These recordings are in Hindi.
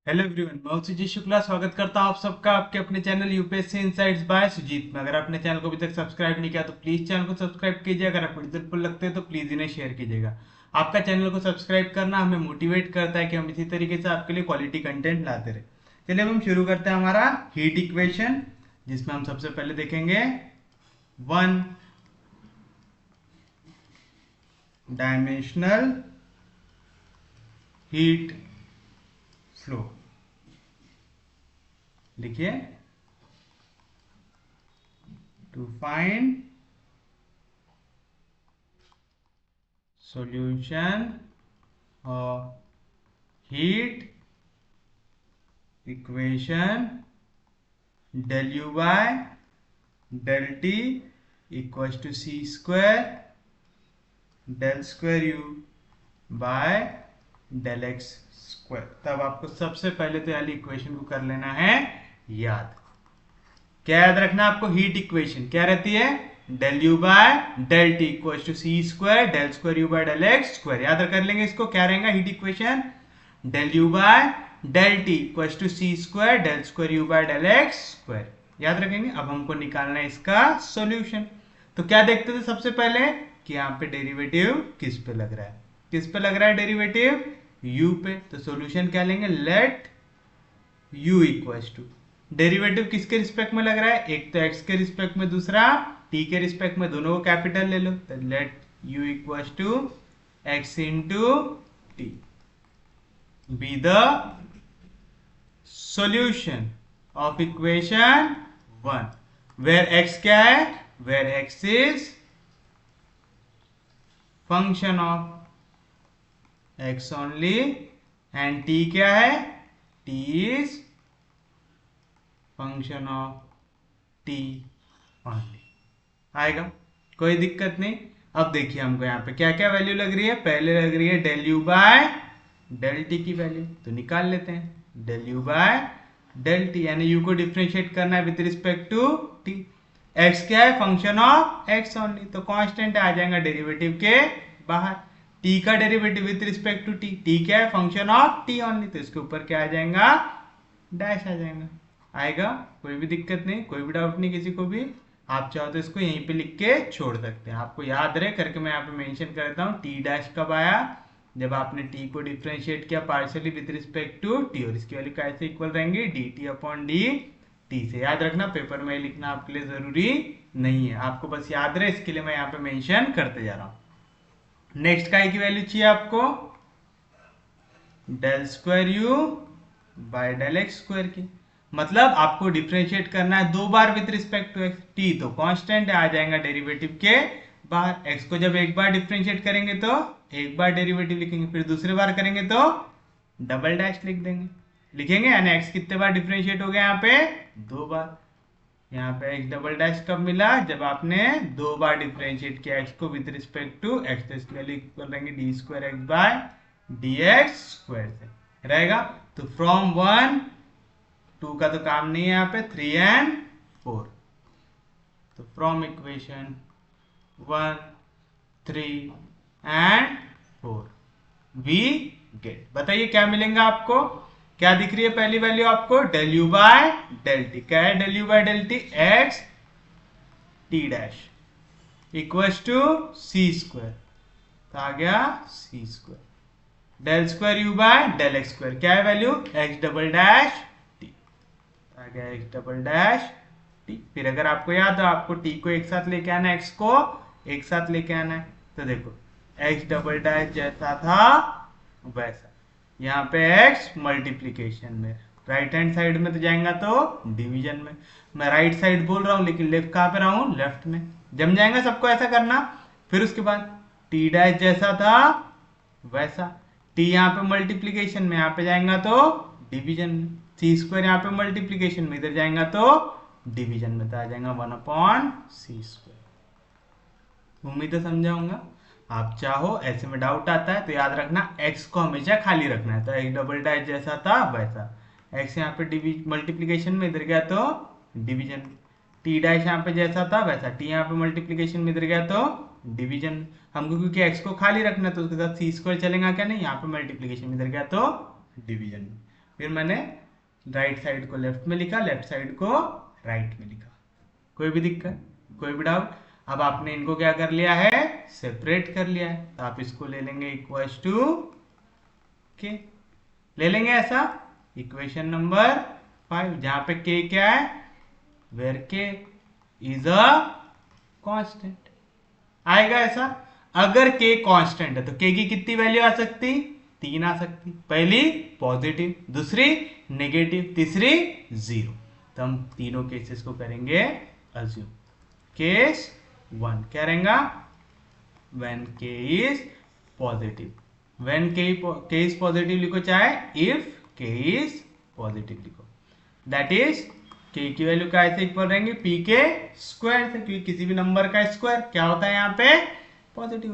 हेलो एवरीवन, मैं हूं सुजीत शुक्ला। स्वागत करता हूं आप सबका आपके अपने channel UPSC insights by Sujeet में। अगर आपने चैनल को अभी तक सब्सक्राइब नहीं किया तो प्लीज चैनल को सब्सक्राइब कीजिए। अगर आपको हेल्पफुल लगते हैं तो प्लीज इन्हें शेयर कीजिएगा। आपका चैनल को सब्सक्राइब करना हमें मोटिवेट करता है कि हम इसी तरीके से आपके लिए क्वालिटी कंटेंट लाते रहे। चलिए अब हम शुरू करते हैं हमारा हीट इक्वेशन, जिसमें हम सबसे पहले देखेंगे वन डायमेंशनल हीट फ्लो। लिखिए, to find solution of heat equation del u by del t equals to c square del square u by del x square। तब आपको सबसे पहले तो यानी इक्वेशन को कर लेना है याद। क्या याद रखना आपको? हीट इक्वेशन क्या रहती है? Del you by del T equal to C square del square you by del x square. याद कर लेंगे इसको। क्या रहेगा heat equation? Del you by del T equal to C square del square you by del x square. याद रखेंगे। अब हमको निकालना है इसका सॉल्यूशन। तो क्या देखते थे सबसे पहले कि यहाँ पे डेरिवेटिव किस पे लग रहा है? किस पे लग रहा है डेरिवेटिव? u पे। तो सॉल्यूशन क्या लेंगे? Let u equal to derivative किसके रिस्पेक्ट में लग रहा है? एक तो x के रिस्पेक्ट में, दूसरा t के रिस्पेक्ट में। दोनों को कैपिटल ले लो। तो let u equal to x into T be the solution of equation one, where x क्या है? Where x is function of x only and t क्या है? t is function of T only. आएगा, कोई दिक्कत नहीं। अब देखिए हमको यहाँ पे क्या क्या वैल्यू लग रही है। पहले लग रही है del you by del T की वैल्यू, तो निकाल लेते हैं। Del you by del T यानी यू को डिफ्रेंशिएट करना है with respect to T. X क्या है? फंक्शन ऑफ एक्स ओनली, तो कांस्टेंट आ जाएगा डेरिवेटिव के बाहर। टी का derivative with respect to T, T क्या है? फंक्शन ऑफ टी ओनली, तो इसके ऊपर क्या आ जाएगा? डैश आ जाएगा। आएगा, कोई भी दिक्कत नहीं, कोई भी डाउट नहीं किसी को भी। आप चाहो तो इसको यहीं पे लिख के छोड़ सकते हैं। आपको याद रहे करके मैं यहाँ पे मेंशन करता हूँ। टी डैश कब आया? जब आपने टी को डिफरेंशिएट किया partially with respect to T, और इसकी वैल्यू कैसे इक्वल रहेंगी? D T upon D T से। याद रखना, पेपर में लिखना आपके लिए जरूरी नहीं है, आपको बस याद रहे इसके लिए मैं यहाँ पे मेंशन करते जा रहा हूँ। नेक्स्ट का की वैल्यू चाहिए आपको del square you by del x square की। मतलब आपको डिफरेंशिएट करना है दो बार with respect to X. T तो कांस्टेंट आ जाएगा डेरिवेटिव के बाहर। एक्स को जब एक बार डिफरेंशिएट करेंगे तो एक बार डेरिवेटिव लिखेंगे, फिर दूसरी बार करेंगे तो डबल डैश लिख देंगे। लिखेंगे यानी एक्स कितने बार डिफरेंशिएट हो गया यहाँ पे? दो बार। यहाँ पे एक्स डबल डैश कब मिला? जब आपने दो बार डिफरेंशिएट किया एक्स को विद रिस्पेक्ट टू एक्स। तो इसकी वैल्यू इक्वल रहेंगे D square X by D X square से रहेगा। तो फ्रॉम वन, टू का तो काम नहीं है यहाँ पे, 3 एंड 4। तो from equation 1, 3 and 4 we get. बताइए क्या मिलेगा आपको? क्या दिख रही है पहली वैल्यू आपको? Del you by del t. क्या है del you by del t? X t dash equals to C square, तो आ गया c square del square you by del x square. क्या है value? X double dash t, आ गया एक्स डबल डैश टी। फिर अगर आपको याद हो, आपको टी को एक साथ लेके आना है, एक्स को एक साथ लेके आना है। तो देखो एक्स डबल डैश जैसा था वैसा, यहाँ पे एक्स मल्टीप्लीकेशन में, राइट हैंड साइड में तो जाएगा तो डिवीजन में। मैं राइट साइड बोल रहा हूँ लेकिन लेफ्ट कहाँ पे रहा हूँ? लेफ्ट में। जम जाएगा सबको ऐसा करना। फिर उसके बाद टी डैश जैसा था वैसा, टी यहाँ पे मल्टीप्लीकेशन में, यहाँ पे जाएगा तो डिवीजन में। सी स्क्वायर यहाँ पे मल्टीप्लीकेशन में, इधर जाएगा तो डिवीजन में, तो आ जाएगा 1 अपॉन सी स्क्वायर। उम्मीद है समझाऊंगा। आप चाहो ऐसे में डाउट आता है तो याद रखना x को हमेशा खाली रखना है। तो x डबल डैश जैसा था वैसा, x यहाँ पे मल्टीप्लीकेशन में, इधर गया तो डिवीजन। टी डैश यहाँ पे जैसा था वैसा, टी यहाँ पे मल्टीप्लीकेशन में, इधर गया तो डिवीजन। हमको क्योंकि x को खाली रखना है तो उसके साथ सी स्क्वायर चलेगा क्या? नहीं, यहाँ पे मल्टीप्लीकेशन में, इधर गया तो डिवीजन में। फिर मैंने राइट साइड को लेफ्ट में लिखा, लेफ्ट साइड को राइट में लिखा। कोई भी दिक्कत, कोई भी डाउट? अब आपने इनको क्या कर लिया है, सेपरेट कर लिया है, तो आप इसको ले लेंगे इक्वल्स टू के, ले लेंगे ऐसा इक्वेशन नंबर 5, जहां पे के क्या है, वेयर के इज अ कांस्टेंट। आएगा ऐसा। अगर के कांस्टेंट है तो के की कितनी वैल्यू आ सकती, 3 आ सकती। पहली पॉजिटिव, दूसरी नेगेटिव, तीसरी 0। तो हम तीनों केसेस को करेंगे अज्यूम। केस 1 क्या रहेगा, व्हेन के इज पॉजिटिव, व्हेन के इज पॉजिटिव लिखो, चाहे इफ के इज पॉजिटिव लिखो। दैट इज के की वैल्यू क्या ऐसे इक्वल रहेंगे पी के स्क्वायर से, क्योंकि किसी भी नंबर का स्क्वायर क्या होता है, यहाँ पे पॉजिटिव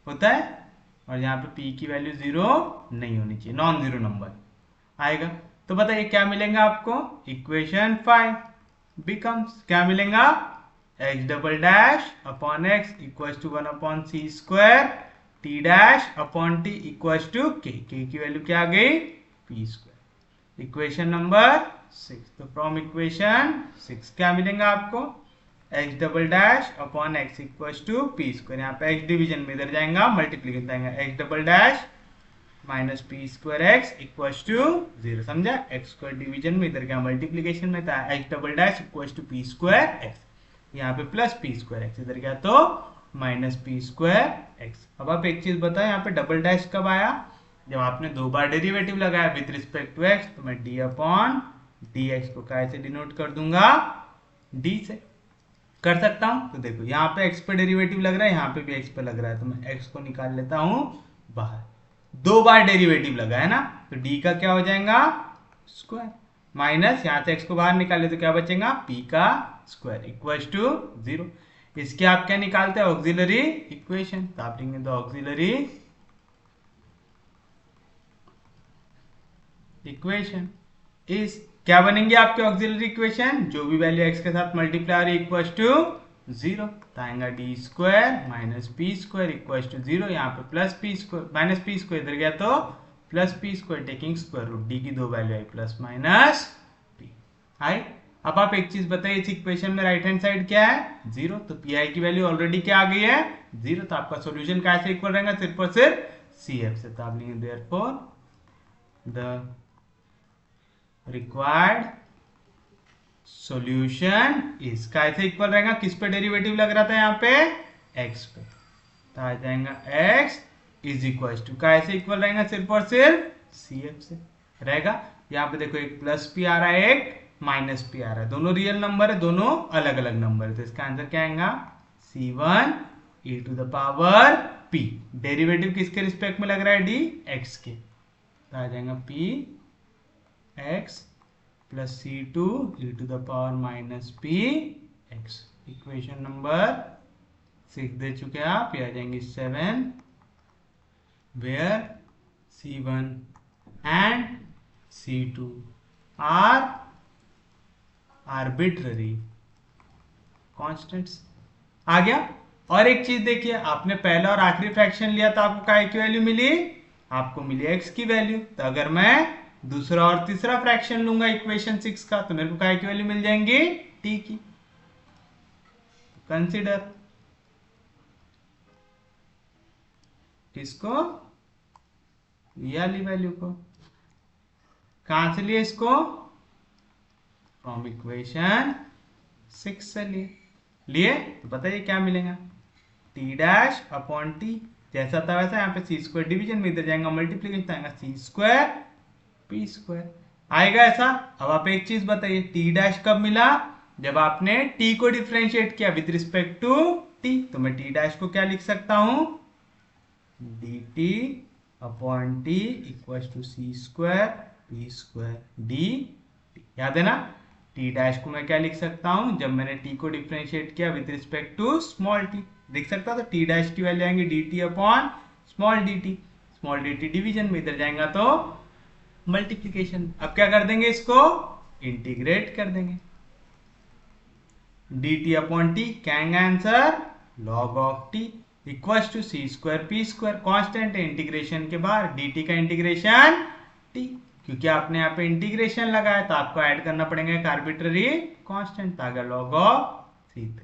होता है। और यहाँ पे पी की वैल्यू 0 नहीं होनी चाहिए, नॉन जीरो नंबर आएगा। तो बताइए क्या मिलेगा आपको, इक्वेशन 5 बिकम्स क्या मिलेगा, x double dash upon x equals to 1 upon C square t dash upon t equals to k की वैल्यू क्या आ गई, p स्क्वायर। इक्वेशन नंबर 6, तो फ्रॉम इक्वेशन 6 क्या मिलेगा आपको, x double dash upon x equals to p square. यहाँ पे x डिवीजन में इधर जाएगा, मल्टीप्लीकेशन जाएगा, x double dash minus P square X equals to 0। समझा, एक्स स्क्वायर डिवीजन में, इधर क्या मल्टीप्लीकेशन में था, x double dash equals to P square X, यहाँ पे प्लस पी स्क्वायर एक्स, इधर क्या तो माइनस पी स्क्वायर एक्स। अब आप एक चीज बताओ, यहाँ पे डबल डैश कब आया, जब आपने 2 बार डेरिवेटिव लगाया विथ रिस्पेक्ट टू एक्स, तो मैं डी अपॉन डी एक्स को कैसे डिनोट कर दूंगा, डी से कर सकता हूं। तो देखो यहाँ पे x पे डेरिवेटिव लग रहा है, यहाँ पे भी x पे लग रहा है, तो मैं x को निकाल लेता हूं बाहर। 2 बार डेरिवेटिव लगा है ना, तो d का क्या हो जाएगा, स्क्वायर, माइनस यहाँ से x को बाहर निकाले तो क्या बचेगा, p का स्क्वायर इक्वल्स टू 0। इसके आप क्या निकालते हैं, ऑक्सिलरी इक्वेशन, तो आप लिखेंगे द ऑक्सिलरी इक्वेशन इज, क्या बनेंगे आपके ऑक्सिलरी इक्वेशन, जो भी वैल्यू x के साथ मल्टीप्लाई हो रही है इक्वल्स टू 0, तो आएगा D square minus P square equals to 0। यहाँ पे plus P square minus P square, इधर गया तो plus P square, taking square root, D की 2 वैल्यू आई प्लस माइनस पी आई। अब आप एक चीज बताइए, इस इक्वेशन में राइट हैंड साइड क्या है, 0, तो पी आई की वैल्यू ऑलरेडी क्या आ गई है 0, तो आपका सोल्यूशन कैसे इक्वल रहेगा, सिर्फ और सिर्फ सी एफ से। तो आप लिखेंगे देयरफॉर द रिक्वायर्ड सॉल्यूशन इस, कैसे इक्वल रहेगा, किस पे डेरिवेटिव लग रहा था, यहाँ पे x पे, तो आ जाएगा x इज इक्वल टू, कैसे इक्वल रहेगा, सिर्फ और सिर्फ सी एफ से रहेगा। यहाँ पे देखो एक प्लस पी आ रहा है, एक माइनस पी आ रहा है, दोनों रियल नंबर है, दोनों अलग अलग नंबर है, तो इसका आंसर क्या आएगा, c1 e to the power p। Derivative किसके रिस्पेक्ट में लग रहा है, d x के, तो आ जाएगा p x plus c2 e to the power minus p x। Equation number 6 दे चुके हैं आप, ये आ जाएंगे 7 where c1 and c2 are arbitrary constants. आ गया। और एक चीज देखिए, आपने पहला और आखिरी फ्रैक्शन लिया तो आपको काय की वैल्यू मिली, आपको मिली x की वैल्यू। तो अगर मैं दूसरा और तीसरा फ्रैक्शन लूंगा इक्वेशन 6 का, तो मेरे को काय की वैल्यू मिल जाएंगी t की। कंसीडर इसको, ये वाली वैल्यू को, कहां से लिए इसको, फ्रॉम इक्वेशन 6 से लिए तो बताइए क्या मिलेगा, t डैश अपॉन t, जैसा था वैसा, यहाँ पे सी स्क्वायर डिवीजन में, इधर जाएगा मल्टीप्लीकेशन, आएगा सी स्क्वायर पी स्क्वायर आएगा ऐसा। अब आप एक चीज बताइए, t डैश कब मिला, जब आपने t को डिफरेंशिएट किया विद रिस्पेक्ट टू t, तो मैं t डैश को क्या लिख सकता हूं, dt upon t equals to C square P square D. याद है ना, t डैश को मैं क्या लिख सकता हूं, जब मैंने t को डिफरेंशिएट किया with respect to small t, लिख सकता, तो t डैश की वैल्यू आएंगे dt upon small dt division में, इधर जाएगा तो मल्टीप्लीकेशन। अब क्या कर देंगे, इसको इंटीग्रेट कर देंगे, dt अपॉन t क्या आएगा answer, log of t equals to C square P square, constant है इंटीग्रेशन के बाहर, dt का इंटीग्रेशन t, क्योंकि आपने यहाँ पे इंटीग्रेशन लगाया तो आपको ऐड करना पड़ेगा एक आर्बिट्ररी कांस्टेंट, ताकि log of C3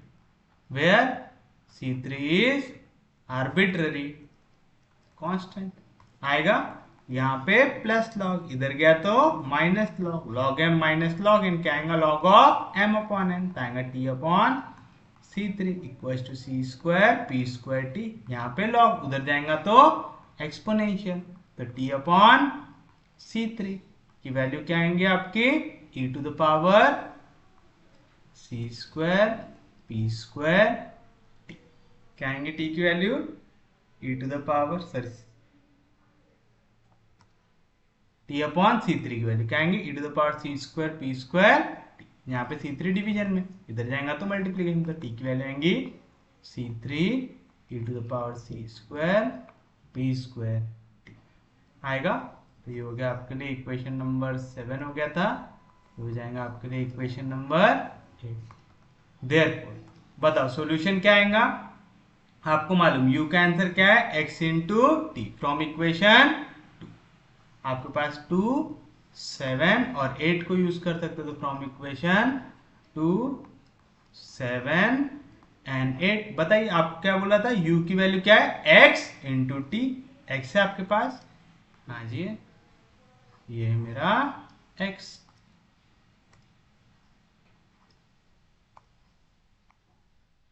where C3 is arbitrary constant आएगा। यहाँ पे प्लस लॉग, इधर गया तो minus log, log m minus log n क्या आएगा, log of m upon n आएगा T upon C3 equal to C square P square T. यहाँ पे लॉग, उधर जाएगा तो एक्सपोनेंशियल, तो टी अपॉन C3 की वैल्यू क्या आएंगे आपकी e to the power C square P square T. क्या आएंगे टी की value e to the power T upon C3 की वैल्यू क्या आएंगे e to the power C square P square T. यहाँ पे C3 डिवीजन में, इधर जाएगा तो मल्टीप्लीकेशन, तो टी की वैल्यू आएंगी C3 e to the power C square P square T आएगा। तो ये हो गया आपके लिए इक्वेशन नंबर 7 हो गया था, हो जाएगा आपके लिए इक्वेशन नंबर 8। देयरफॉर बताओ सॉल्यूशन क्या आएगा, आपको मालूम u का आंसर क्या है x into T from equation 2। आपके पास 2, 7 और 8 को यूज कर सकते हो, तो फ्रॉम इक्वेशन 2, 7 एंड 8। बताइए आप क्या बोला था, u की वैल्यू क्या है x इंटू टी, x है आपके पास, हाँ जी ये है मेरा x,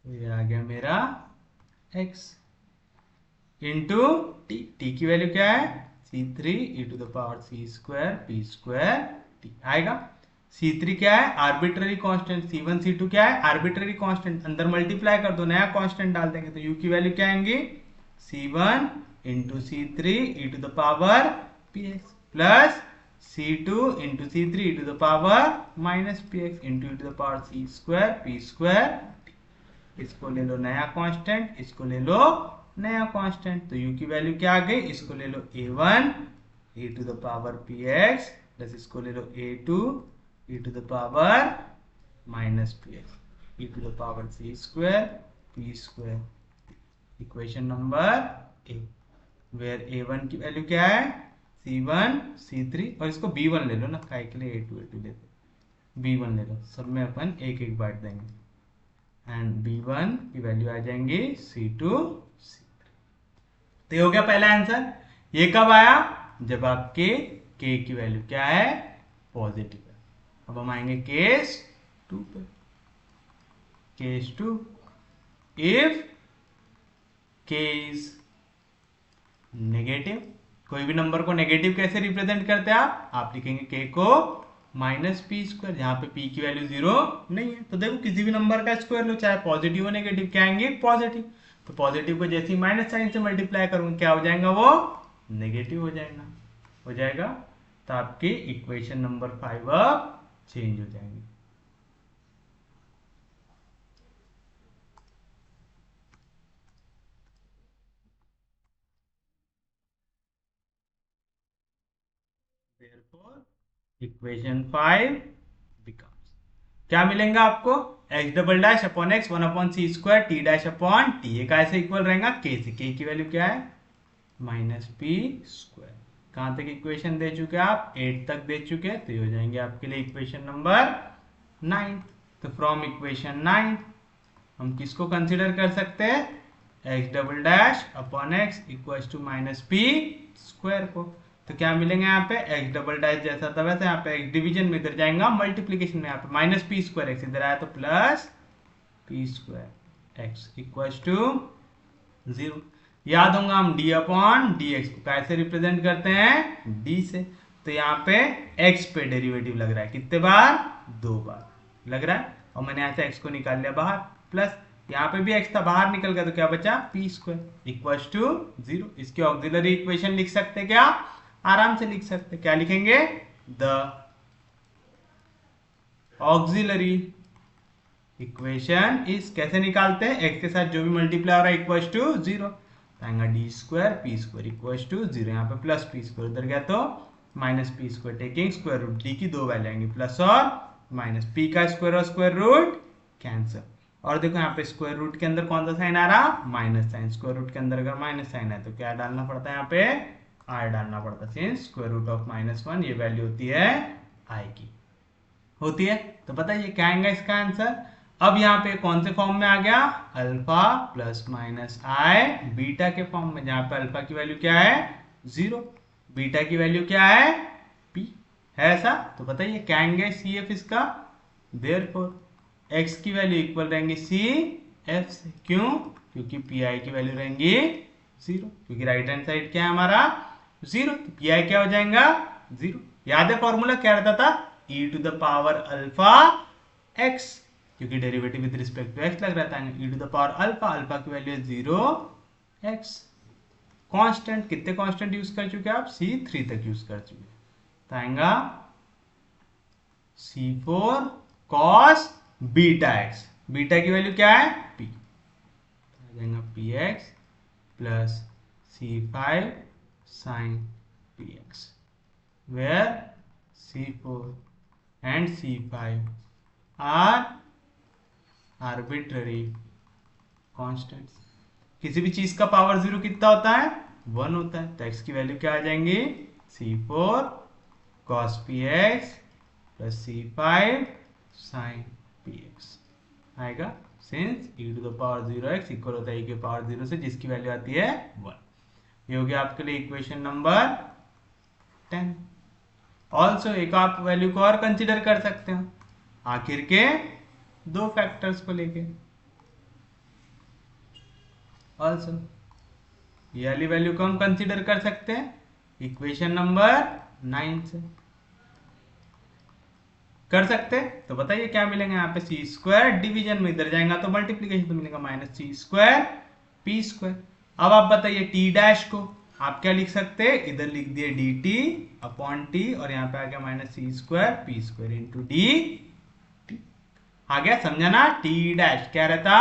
तो ये आ गया मेरा x इंटू टी, टी की वैल्यू क्या है C3 e to the power C square P square T आएगा। C3 क्या है आर्बिट्ररी कांस्टेंट, C1 C2 क्या है आर्बिट्ररी कांस्टेंट, अंदर मल्टीप्लाई कर दो नया कांस्टेंट डाल देंगे, तो u की वैल्यू क्या आएंगी C1 into C3 e to the power px plus C2 into C3 e to the power minus px into e to the power C square P square. इसको ले लो नया कांस्टेंट, इसको ले लो नया कांस्टेंट, तो u की वैल्यू क्या आ गई, इसको ले लो a1 e to the power px प्लस इसको ले लो a2 e to the power minus px e to the power C square P square. Equation number 8 where a1 की वैल्यू क्या है C1 C3 और इसको b1 ले लो ना, काय के लिए a2 a2 लेते, b1 ले लो, सब में अपन एक एक बांट देंगे एंड b1 की वैल्यू आ जाएंगी C2 C3। तो ये हो गया पहला आंसर। ये कब आया, जब आपके k की वैल्यू क्या है पॉजिटिव है। अब हम आएंगे केस 2 पे, case 2 if k is negative, कोई भी नंबर को नेगेटिव कैसे रिप्रेजेंट करते हैं आप लिखेंगे k को माइनस पी स्क्वायर, जहां पे p की वैल्यू 0 नहीं है। तो देखो किसी भी नंबर का स्क्वायर लो, चाहे पॉजिटिव हो नेगेटिव, क्या आएंगे पॉजिटिव, तो पॉजिटिव को जैसे ही माइनस साइन से मल्टीप्लाई करूंगा क्या हो जाएगा वो नेगेटिव हो जाएगा। तो आपकी इक्वेशन नंबर 5 अब चेंज हो जाएंगे। इक्वेशन 5 बिकम्स, क्या मिलेगा आपको x double dash upon x 1 upon सी square T dash upon t, ये कैसे इक्वल रहेगा k से, k की वैल्यू क्या है माइनस पी स्क्वायर। कहां तक इक्वेशन दे चुके आप 8 तक दे चुके, तो ये हो जाएंगे आपके लिए इक्वेशन नंबर 9। तो फ्रॉम इक्वेशन 9 हम किसको कंसीडर कर सकते हैं x double dash upon x equal to minus P square को। तो क्या मिलेंगे यहाँ पे x डबल डैश जैसा था वैसे, यहाँ पे x डिवीजन में इधर जाएगा मल्टीप्लीकेशन में, यहाँ पे माइनस पी स्क्वायर एक्स इधर आया तो plus P square X equal to 0। याद होगा हम d अपॉन डी एक्स को कैसे रिप्रेजेंट करते हैं d से, तो यहाँ पे x पे डेरिवेटिव लग रहा है कितने बार 2 बार लग रहा है, और मैंने यहाँ से x को निकाल लिया बाहर, प्लस यहाँ पे भी x था बाहर निकल गया, तो क्या बचा पी स्क्वायर इक्वल टू 0। इसकी ऑक्सिलरी इक्वेशन लिख सकते क्या, आराम से लिख सकते, क्या लिखेंगे द ऑक्सिलरी इक्वेशन इज, कैसे निकालते हैं x के साथ जो भी मल्टीप्लाई हो रहा है इक्वल टू 0, आएगा D square P square equal to 0, यहाँ पे प्लस पी स्क्वायर उधर गया तो minus P square, taking square root, D की 2 वैल्यू आएंगी प्लस और माइनस, पी का स्क्वायर और स्क्वायर रूट कैंसिल, और देखो यहाँ पे स्क्वायर रूट के अंदर कौन सा साइन आ रहा माइनस साइन, स्क्वायर रूट के अंदर अगर माइनस साइन है तो क्या डालना पड़ता है यहाँ पे i डालना पड़ता है, सिंस स्क्वायर रूट ऑफ -1 ये वैल्यू होती है i की, होती है। तो बताइए क्या आएगा इसका आंसर। अब यहाँ पे कौन से फॉर्म में आ गया, अल्फा प्लस माइनस आई बीटा के फॉर्म में, जहां पे अल्फा की वैल्यू क्या है 0, बीटा की वैल्यू क्या है p है ऐसा। तो बताइए क्या आएंगे सी एफ इसका, देयरफॉर x की वैल्यू इक्वल रहेंगी सी एफ से, क्यों, क्योंकि पी आई की वैल्यू रहेंगी 0, क्योंकि राइट हैंड साइड क्या है हमारा 0, तो पी आई क्या हो जाएगा 0। याद है फॉर्मूला क्या रहता था, e to the power alpha x, क्योंकि derivative with respect to x लग रहा था, e to the power alpha, alpha की वैल्यू है 0x। कांस्टेंट कितने कांस्टेंट यूज कर चुके आप, C3 तक यूज कर चुके, तो आएगा C4 cos beta x, beta की वैल्यू क्या है p, आ जाएगा px plus C5 sin px, where C4 and C5 are arbitrary constants। किसी भी चीज का पावर 0 कितना होता है 1 होता है, तो x की वैल्यू क्या आ जाएंगी C4 cos px plus C5 sin px आएगा, since e to the power 0x equal होता है e के पावर 0 से, जिसकी वैल्यू आती है 1। ये हो गया आपके लिए इक्वेशन नंबर 10। ऑल्सो एक आप वैल्यू को और कंसिडर कर सकते हो आखिर के दो फैक्टर्स को लेके। ऑल्सो ये वाली वैल्यू को हम कंसिडर कर सकते हैं इक्वेशन नंबर 9 से, कर सकते हैं। तो बताइए क्या मिलेंगे यहाँ पे, सी स्क्वायर डिवीजन में इधर जाएगा तो मल्टीप्लीकेशन तो मिलेगा माइनस सी स्क्वायर पी स्क्वायर। अब आप बताइए टी डैश को आप क्या लिख सकते हैं, इधर लिख दिए डी टी अपॉन टी, और यहाँ पे आ गया माइनस सी square P square into d t, आ गया, समझा ना। टी डैश क्या रहता,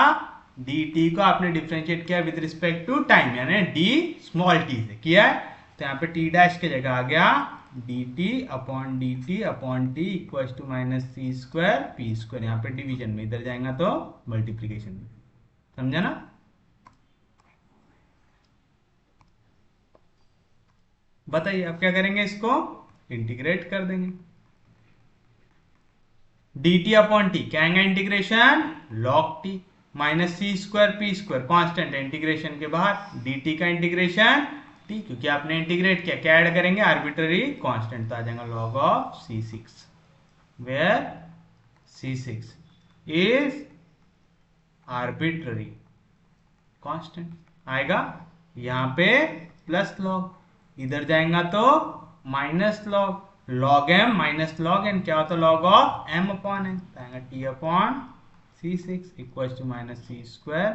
डी टी को आपने डिफ्रेंशिएट किया विद रिस्पेक्ट टू टाइम, यानी डी स्मॉल टी से किया है, तो यहाँ पे टी डैश की जगह आ गया D T upon T equal to minus C square P square, यहाँ पे डिवीजन में, इधर जाएगा तो मल्टीप्लीकेशन में, समझा ना। बताइए अब क्या करेंगे, इसको इंटीग्रेट कर देंगे, डी टी अपॉन टी क्या आएगा इंटीग्रेशन लॉग टी माइनस सी स्क्वायर पी स्क्वायर, कॉन्स्टेंट है इंटीग्रेशन के बाहर, डी टी का इंटीग्रेशन टी, क्योंकि आपने इंटीग्रेट किया, क्या ऐड करेंगे आर्बिट्ररी कांस्टेंट, तो आ जाएगा log of C6 where C6 is arbitrary constant, आएगा यहाँ पे प्लस लॉग, इधर जाएगा तो minus log, log m minus log n क्या होता है log of m upon n, तो आएगा t upon C6 equal to minus C square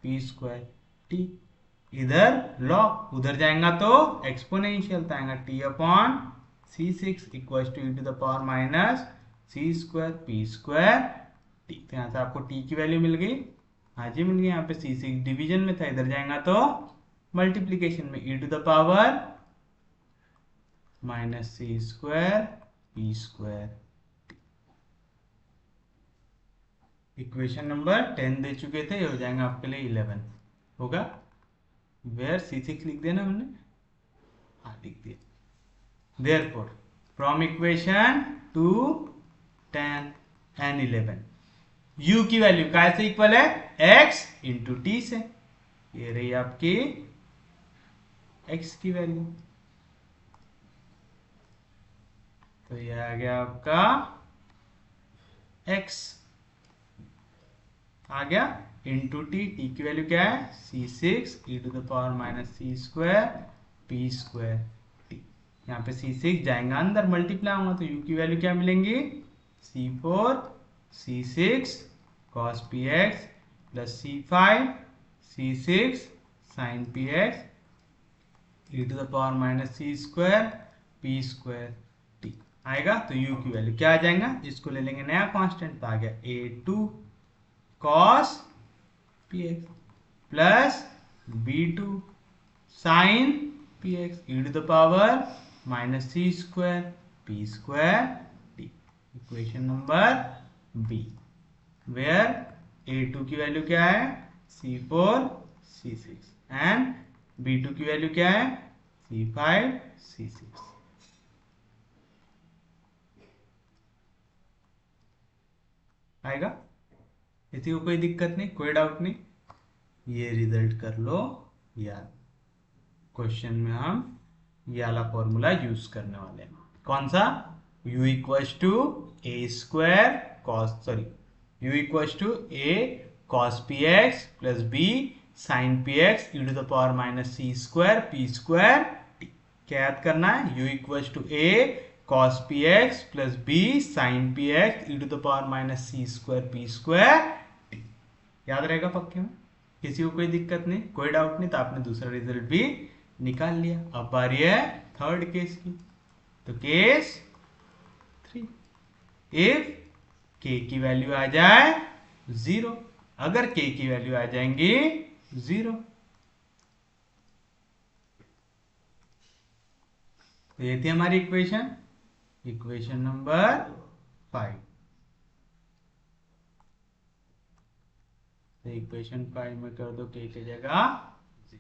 P square T, इधर लॉग, उधर जाएगा तो एक्सपोनेंशियल, तो आएगा T upon C6 equal to E to the power minus C square P square T, तो यहाँ से आपको टी की वैल्यू मिल गई, हाँ जी मिल गई, यहाँ पे C6 डिवीजन में था, इधर जाएगा तो मल्टीप्लीकेशन में e to the power minus C square P square. Equation number 10 दे चुके थे, ये हो जाएगा आपके लिए 11 होगा, वेयर C6 लिख दिया ना हमने, हाँ लिख दिया। Therefore from equation 2 10 and 11 u की वैल्यू कैसे इक्वल है x इंटू टी से, ये रही आपकी x की वैल्यू, तो ये आ गया आपका x आ गया इंटू टी, टी की वैल्यू क्या है C6 E to the power minus C square P square T, यहाँ पे C6 जाएगा अंदर मल्टीप्लाई होगा, तो u की वैल्यू क्या मिलेंगी C4 C6 cos px plus C5 C6 sin px E to the power minus C square P square T आएगा, तो u की वैल्यू क्या आ जाएगा, इसको ले लेंगे नया कांस्टेंट, तो आ गया a2 cos px plus b2 sin px e to the power minus C square P square T, equation number B, where a2 की वैल्यू क्या है C4 C6 एंड b2 की वैल्यू क्या है C5 C6। आएगा, इसी को कोई दिक्कत नहीं, कोई डाउट नहीं, ये रिजल्ट कर लो याद। क्वेश्चन में हम ये वाला फॉर्मूला यूज करने वाले हैं, कौन सा, u equals to A square cos u equals to A cos P X plus B sine P X E to the power minus C square P square T. क्या याद करना है, u equals to A cos P X plus B sine P X E to the power minus C square P square T. याद रहेगा पक्के में, किसी को कोई दिक्कत नहीं, कोई डाउट नहीं, तो आपने दूसरा रिजल्ट भी निकाल लिया। अब बारी है थर्ड केस की, तो केस 3, इफ k की वैल्यू आ जाए 0, अगर k की वैल्यू आ जाएंगी 0, तो ये थी हमारी इक्वेशन, इक्वेशन नंबर 5। तो इक्वेशन 5 में कर दो k की जगह 0,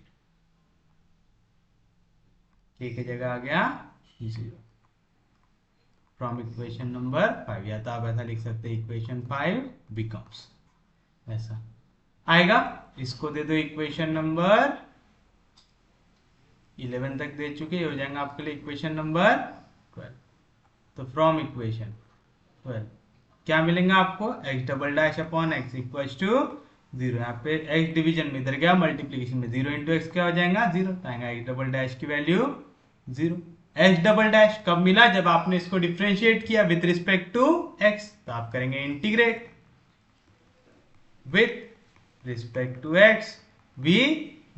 k की जगह आ गया 0 फ्रॉम इक्वेशन नंबर 5, या तो आप ऐसा लिख सकते हैं इक्वेशन 5 बिकम्स, ऐसा आएगा। इसको दे दो इक्वेशन नंबर 11 तक दे चुके, हो जाएगा आपके लिए इक्वेशन नंबर 12। तो फ्रॉम इक्वेशन 12 क्या मिलेंगे आपको, x double dash upon x equals to 0, यहाँ पे x डिवीजन में इधर गया मल्टीप्लीकेशन में, 0 इंटू एक्स क्या हो जाएगा 0, तो आएगा x डबल डैश की वैल्यू 0। x डबल डैश कब मिला, जब आपने इसको डिफरेंशिएट किया विथ रिस्पेक्ट टू x, तो आप करेंगे integrate with respect to x, we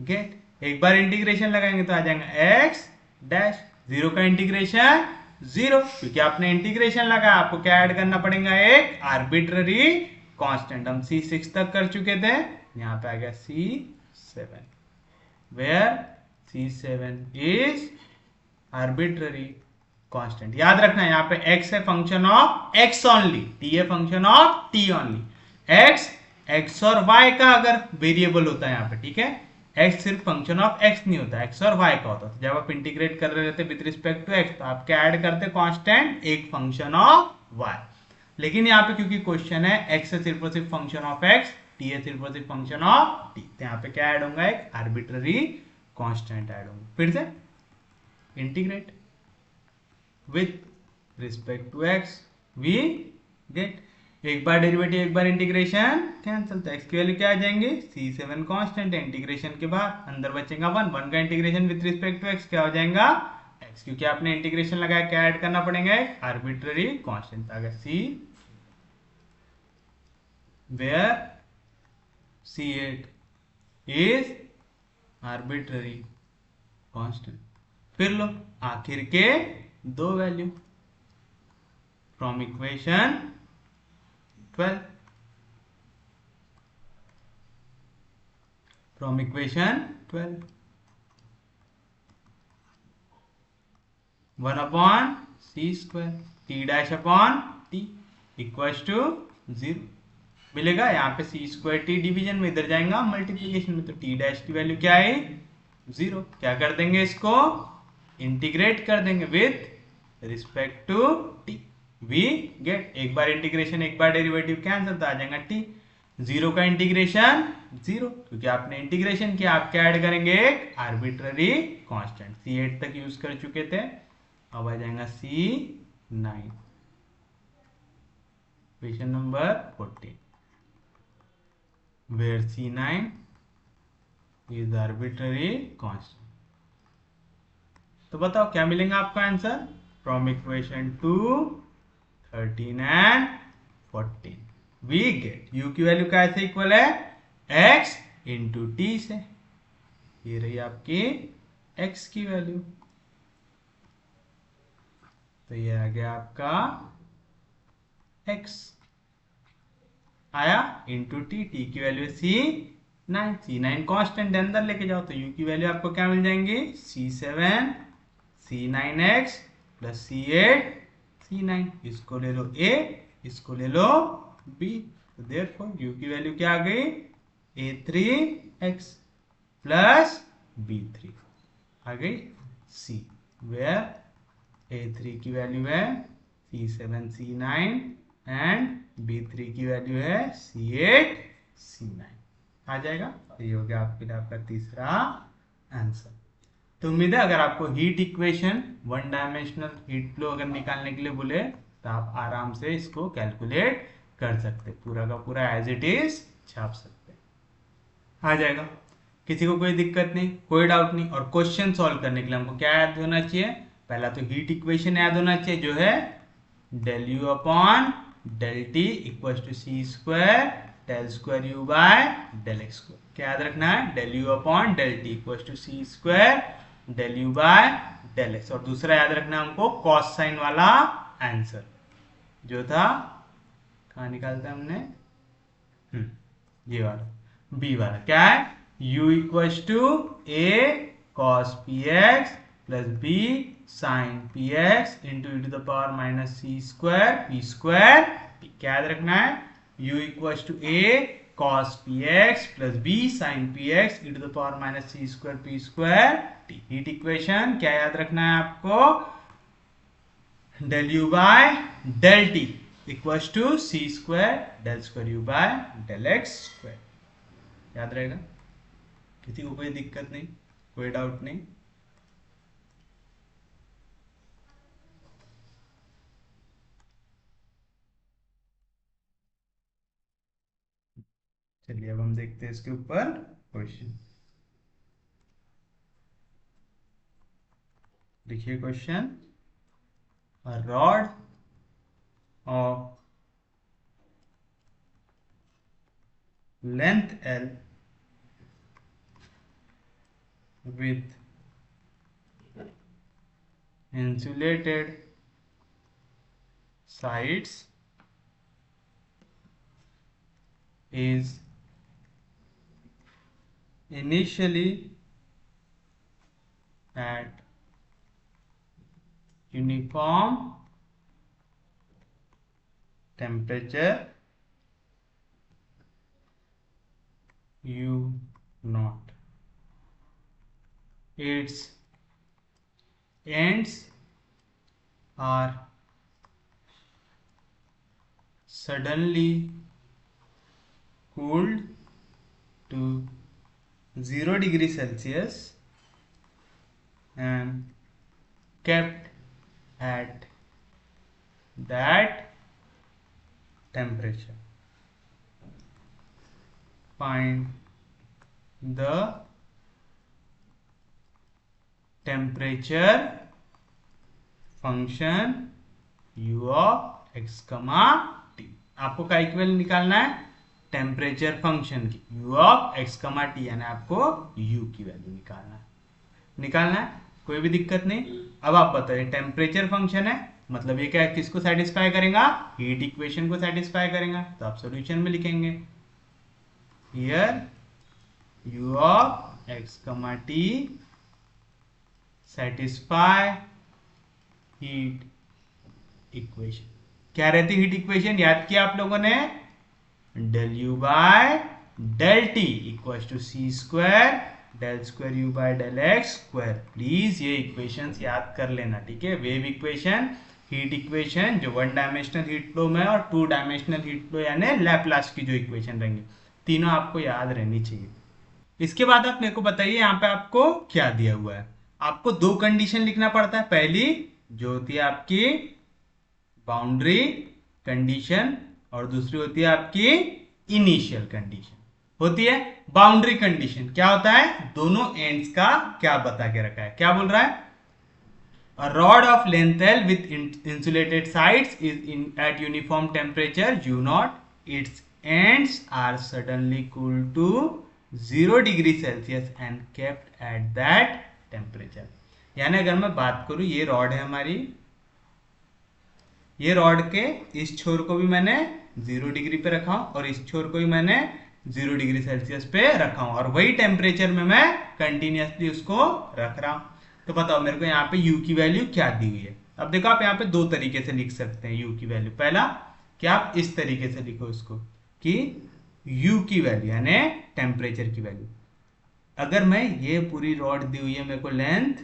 get, एक बार इंटीग्रेशन लगाएंगे तो आ जाएगा x डैश, 0 का इंटीग्रेशन 0, क्योंकि आपने इंटीग्रेशन लगाया, आपको क्या ऐड करना पड़ेगा, एक आर्बिट्ररी कांस्टेंट। हम C6 तक कर चुके थे, यहाँ पे आ गया C7, where C7 is arbitrary constant. याद रखना यहाँ पे x है function of x only, t है function of t only. x और y का अगर वेरिएबल होता है यहाँ पे, ठीक है, x सिर्फ फंक्शन ऑफ x नहीं होता, x और y का होता है। तो जब आप इंटीग्रेट कर रहे थे विद रिस्पेक्ट टू x, तो आप क्या ऐड करते कांस्टेंट, एक फंक्शन ऑफ y। लेकिन यहाँ पे क्योंकि क्वेश्चन है x है सिर्फ और सिर्फ फंक्शन ऑफ x, t है सिर्फ और सिर्फ फंक्शन ऑफ t, तो यहाँ पे क्या ऐड होगा, एक आर्बिट्ररी कांस्टेंट ऐड होगा। फिर से integrate with respect to x, we get, एक बार डेरिवेटिव एक बार इंटीग्रेशन कैंसिल, तो x की वैल्यू क्या आ जाएंगे, C7 कांस्टेंट है, इंटीग्रेशन के बाद अंदर बचेगा 1 का integration with respect to x क्या हो जाएगा x, क्योंकि आपने इंटीग्रेशन लगाया, क्या ऐड करना पड़ेगा, एक आर्बिट्ररी कांस्टेंट आ गया C, where C8 is arbitrary constant. फिर लो आखिर के दो value from equation 12, from equation 12 1 upon C square T dash upon T equals to 0 मिलेगा। यहाँ पे सी स्क्वायर टी डिवीजन में, इधर जाएगा मल्टीप्लीकेशन में, तो टी डैश की वैल्यू क्या है 0। क्या कर देंगे, इसको इंटीग्रेट कर देंगे with respect to T, we get, एक बार इंटीग्रेशन एक बार डेरिवेटिव कैंसिल, तो आ जाएगा टी, 0 का इंटीग्रेशन 0, क्योंकि आपने इंटीग्रेशन किया, आप क्या ऐड करेंगे, एक आर्बिट्ररी कांस्टेंट। C8 तक यूज कर चुके थे, अब आ जाएगा C9, question number 14, where C9 is arbitrary constant. तो बताओ क्या मिलेगा आपका answer, from equation 2, 13 and 14 we get u की वैल्यू कैसे इक्वल है, x इंटू टी से, ये रही आपकी x की वैल्यू, तो ये आ गया आपका x आया इंटू टी, टी की वैल्यू C9, C9 कांस्टेंट अंदर लेके जाओ, तो u की वैल्यू आपको क्या मिल जाएंगी, C7 C9x plus C8 C9, इसको ले लो a, इसको ले लो b, तो देयरफॉर u की वैल्यू क्या आ गई, A3x प्लस B3 आ गई C, where A3 की वैल्यू है C7 C9 एंड B3 की वैल्यू है C8 C9। आ जाएगा। तो ये हो गया आपका तीसरा आंसर। तो उम्मीद है अगर आपको heat equation one dimensional heat flow अगर निकालने के लिए बोले तो आप आराम से इसको कैलकुलेट कर सकते, पूरा का पूरा एज इट इज छाप सकते, आ जाएगा। किसी को कोई दिक्कत नहीं, कोई डाउट नहीं। और क्वेश्चन सॉल्व करने के लिए हमको क्या याद होना चाहिए? पहला तो हीट इक्वेशन याद होना चाहिए जो है del u upon del t equal to C square del square u by del x square. क्या याद रखना है? del u upon del t equal to C square del u by del x। और दूसरा याद रखना है हमको कॉस साइन वाला आंसर जो था, कहाँ निकालता हमने, ये वाला बी वाला। क्या है? u equal to a cos px plus b sin px into e to the power minus C square p square p। क्या याद रखना है? u equal to a cos px plus b sin px e to the power minus C square p square t। Heat equation क्या याद रखना है आपको? del u by del t equal to C square del square u by del x square. याद रहेगा। किसी को कोई दिक्कत नहीं, कोई डाउट नहीं। चलिए अब हम देखते हैं इसके ऊपर क्वेश्चन। देखिए question, a rod of length L with insulated sides is initially at uniform temperature U naught. Its ends are suddenly cooled to 0 degree Celsius and kept at that temperature. Find the temperature function u of x, t। आपको का इक्वल निकालना है टेम्परेचर फंक्शन की u ऑफ x, t, यानी आपको u की वैल्यू निकालना है। कोई भी दिक्कत नहीं। अब आप बताइए, टेम्परेचर फंक्शन है मतलब ये क्या, किसको सेटिस्फाई करेगा? हीट इक्वेशन को सेटिस्फाई करेगा। तो आप सॉल्यूशन में लिखेंगे here u of x, t satisfy heat equation. क्या रहती हीट इक्वेशन? याद किया आप लोगों ने? del u by del t equal to C square del square u by del x square. Please ये इक्वेशंस याद कर लेना, ठीक है? वेव इक्वेशन, हीट इक्वेशन जो वन डायमेंशनल हीट फ्लो में, और टू डायमेंशनल हीट फ्लो यानी लैपलास की जो इक्वेशन रहेंगी, तीनों आपको याद रहनी चाहिए। इसके बाद आप मेरे को बताइए यहाँ पे आपको क्या दिया हुआ है। आपको दो कंडीशन लिखना पड़ता है। पहली जो होती है आपकी बाउंड्री कंडीशन और दूसरी होती है आपकी इनिशियल कंडीशन। होती है बाउंड्री कंडीशन, क्या होता है? दोनों एंड्स का क्या बता के रखा है, क्या बोल रहा है? A rod of length L with insulated sides is at uniform temperature U naught. Its ends are suddenly cooled to 0 degree Celsius and kept at that temperature. यानी अगर मैं बात करूं, ये रॉड है हमारी, ये रॉड के इस छोर को भी मैंने 0 डिग्री पे रखा हूं और इस छोर को भी मैंने 0 डिग्री सेल्सियस पे रखा हूं, और वही टेम्परेचर में मैं कंटिन्यूसली उसको रख रहा हूं। तो बताओ मेरे को यहाँ पे u की वैल्यू क्या दी हुई है। अब देखो आप यहाँ पे दो तरीके से लिख सकते हैं u की वैल्यू। पहला कि आप इस तरीके से लिखो इसको कि u की वैल्यू यानी टेम्परेचर की वैल्यू। अगर मैं ये पूरी रॉड दी हुई है मेरे को लेंथ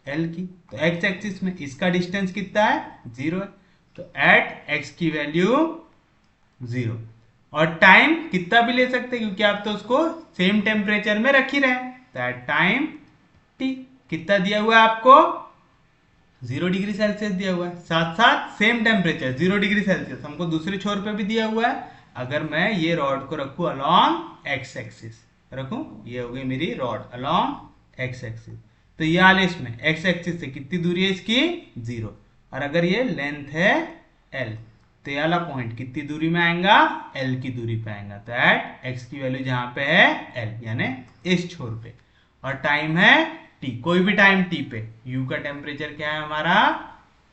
एल की। तो एक्स एक्सिस में इसका डिस्टेंस कितना है, 0 है, तो एट एक्स की वैल्यू 0। और टाइम कितना भी ले सकते हैं क्योंकि आप तो उसको सेम टेम्परेचर में रख ही रहे हैं, तो एट टाइम टी कितना दिया हुआ है आपको, 0 डिग्री सेल्सियस दिया हुआ है, साथ साथ सेम टेम्परेचर 0 डिग्री सेल्सियस हमको दूसरे छोर पे भी दिया हुआ है। अगर मैं ये रॉड को रखूं अलॉन्ग एक्स एक्सिस, रखूं, ये हो गई मेरी रॉड अलॉन्ग एक्स एक्सिस, तो ये वाले इसमें एक्स एक्सिस से कितनी दूरी है इसकी, 0। और अगर ये लेंथ है एल, तो ये वाला पॉइंट कितनी दूरी में आएगा, एल की दूरी पे आएगा, तो एट एक्स की वैल्यू जहां पे है एल यानी इस छोर पे, और टाइम है टी, कोई भी टाइम टी पे यू का टेम्परेचर क्या है हमारा,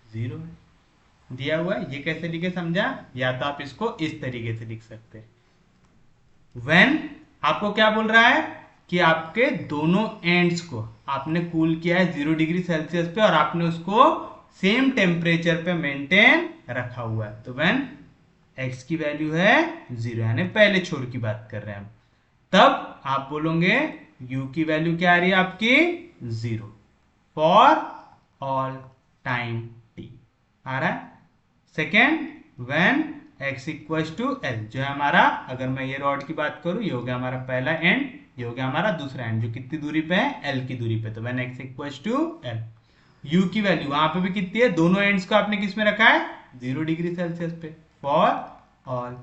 0 है, दिया हुआ है। ये कैसे लिखे समझा, या तो आप इसको इस तरीके से लिख सकते हैं, व्हेन आपको क्या बोल रहा है कि आपके दोनों एंड्स को आपने कूल किया है 0 डिग्री सेल्सियस पे और आपने उसको सेम टेम्परेचर पे मेंटेन रखा हुआ है, तो व्हेन एक्स की वैल्यू है 0 यानी पहले छोर की बात कर रहे हैं हम, तब आप बोलोगे u की वैल्यू क्या आ रही है आपकी, 0 फॉर ऑल टाइम t आ रहा है। Second, when x equals to L, जो है हमारा, अगर मैं ये रॉड की बात करूं, ये हो गया हमारा पहला एंड, ये हो गया हमारा दूसरा एंड, जो कितनी दूरी पे है, l की दूरी पे, तो when x equals to L, u की वैल्यू वहां पे भी कितनी है, दोनों एंड्स को आपने किस में रखा है, 0 डिग्री सेल्सियस पे, फॉर ऑल,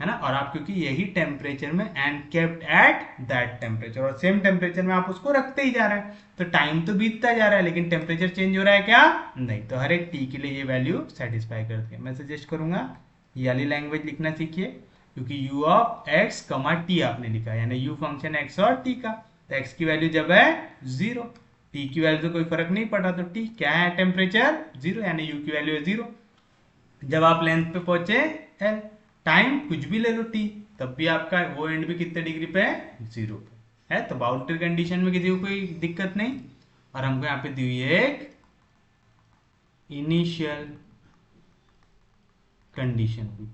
है ना। और आप क्योंकि यही टेम्परेचर में and kept at that temperature, और सेम टेम्परेचर में आप उसको रखते ही जा रहे हैं, तो टाइम तो बीतता जा रहा है लेकिन टेम्परेचर चेंज हो रहा है क्या, नहीं, तो हर एक टी के लिए ये वैल्यू सेटिस्फाई करती है। मैं सजेस्ट करूंगा ये वाली लैंग्वेज लिखना सीखिए, क्योंकि u ऑफ x कमा टी आपने लिखा, यानी u फंक्शन x और t का, तो x की वैल्यू जब है 0, t की वैल्यू से कोई फर्क नहीं पड़ा, तो t क्या है, टेम्परेचर 0, यानी u की वैल्यू है 0। जब आप लेंथ पे पहुंचे l, टाइम कुछ भी ले लो t, तब भी आपका वो एंड भी कितने डिग्री पे है, 0 पे है, तो बाउंड्री कंडीशन में किसी को कोई दिक्कत नहीं। और हमको यहाँ पे दी हुई है एक इनिशियल कंडीशन भी,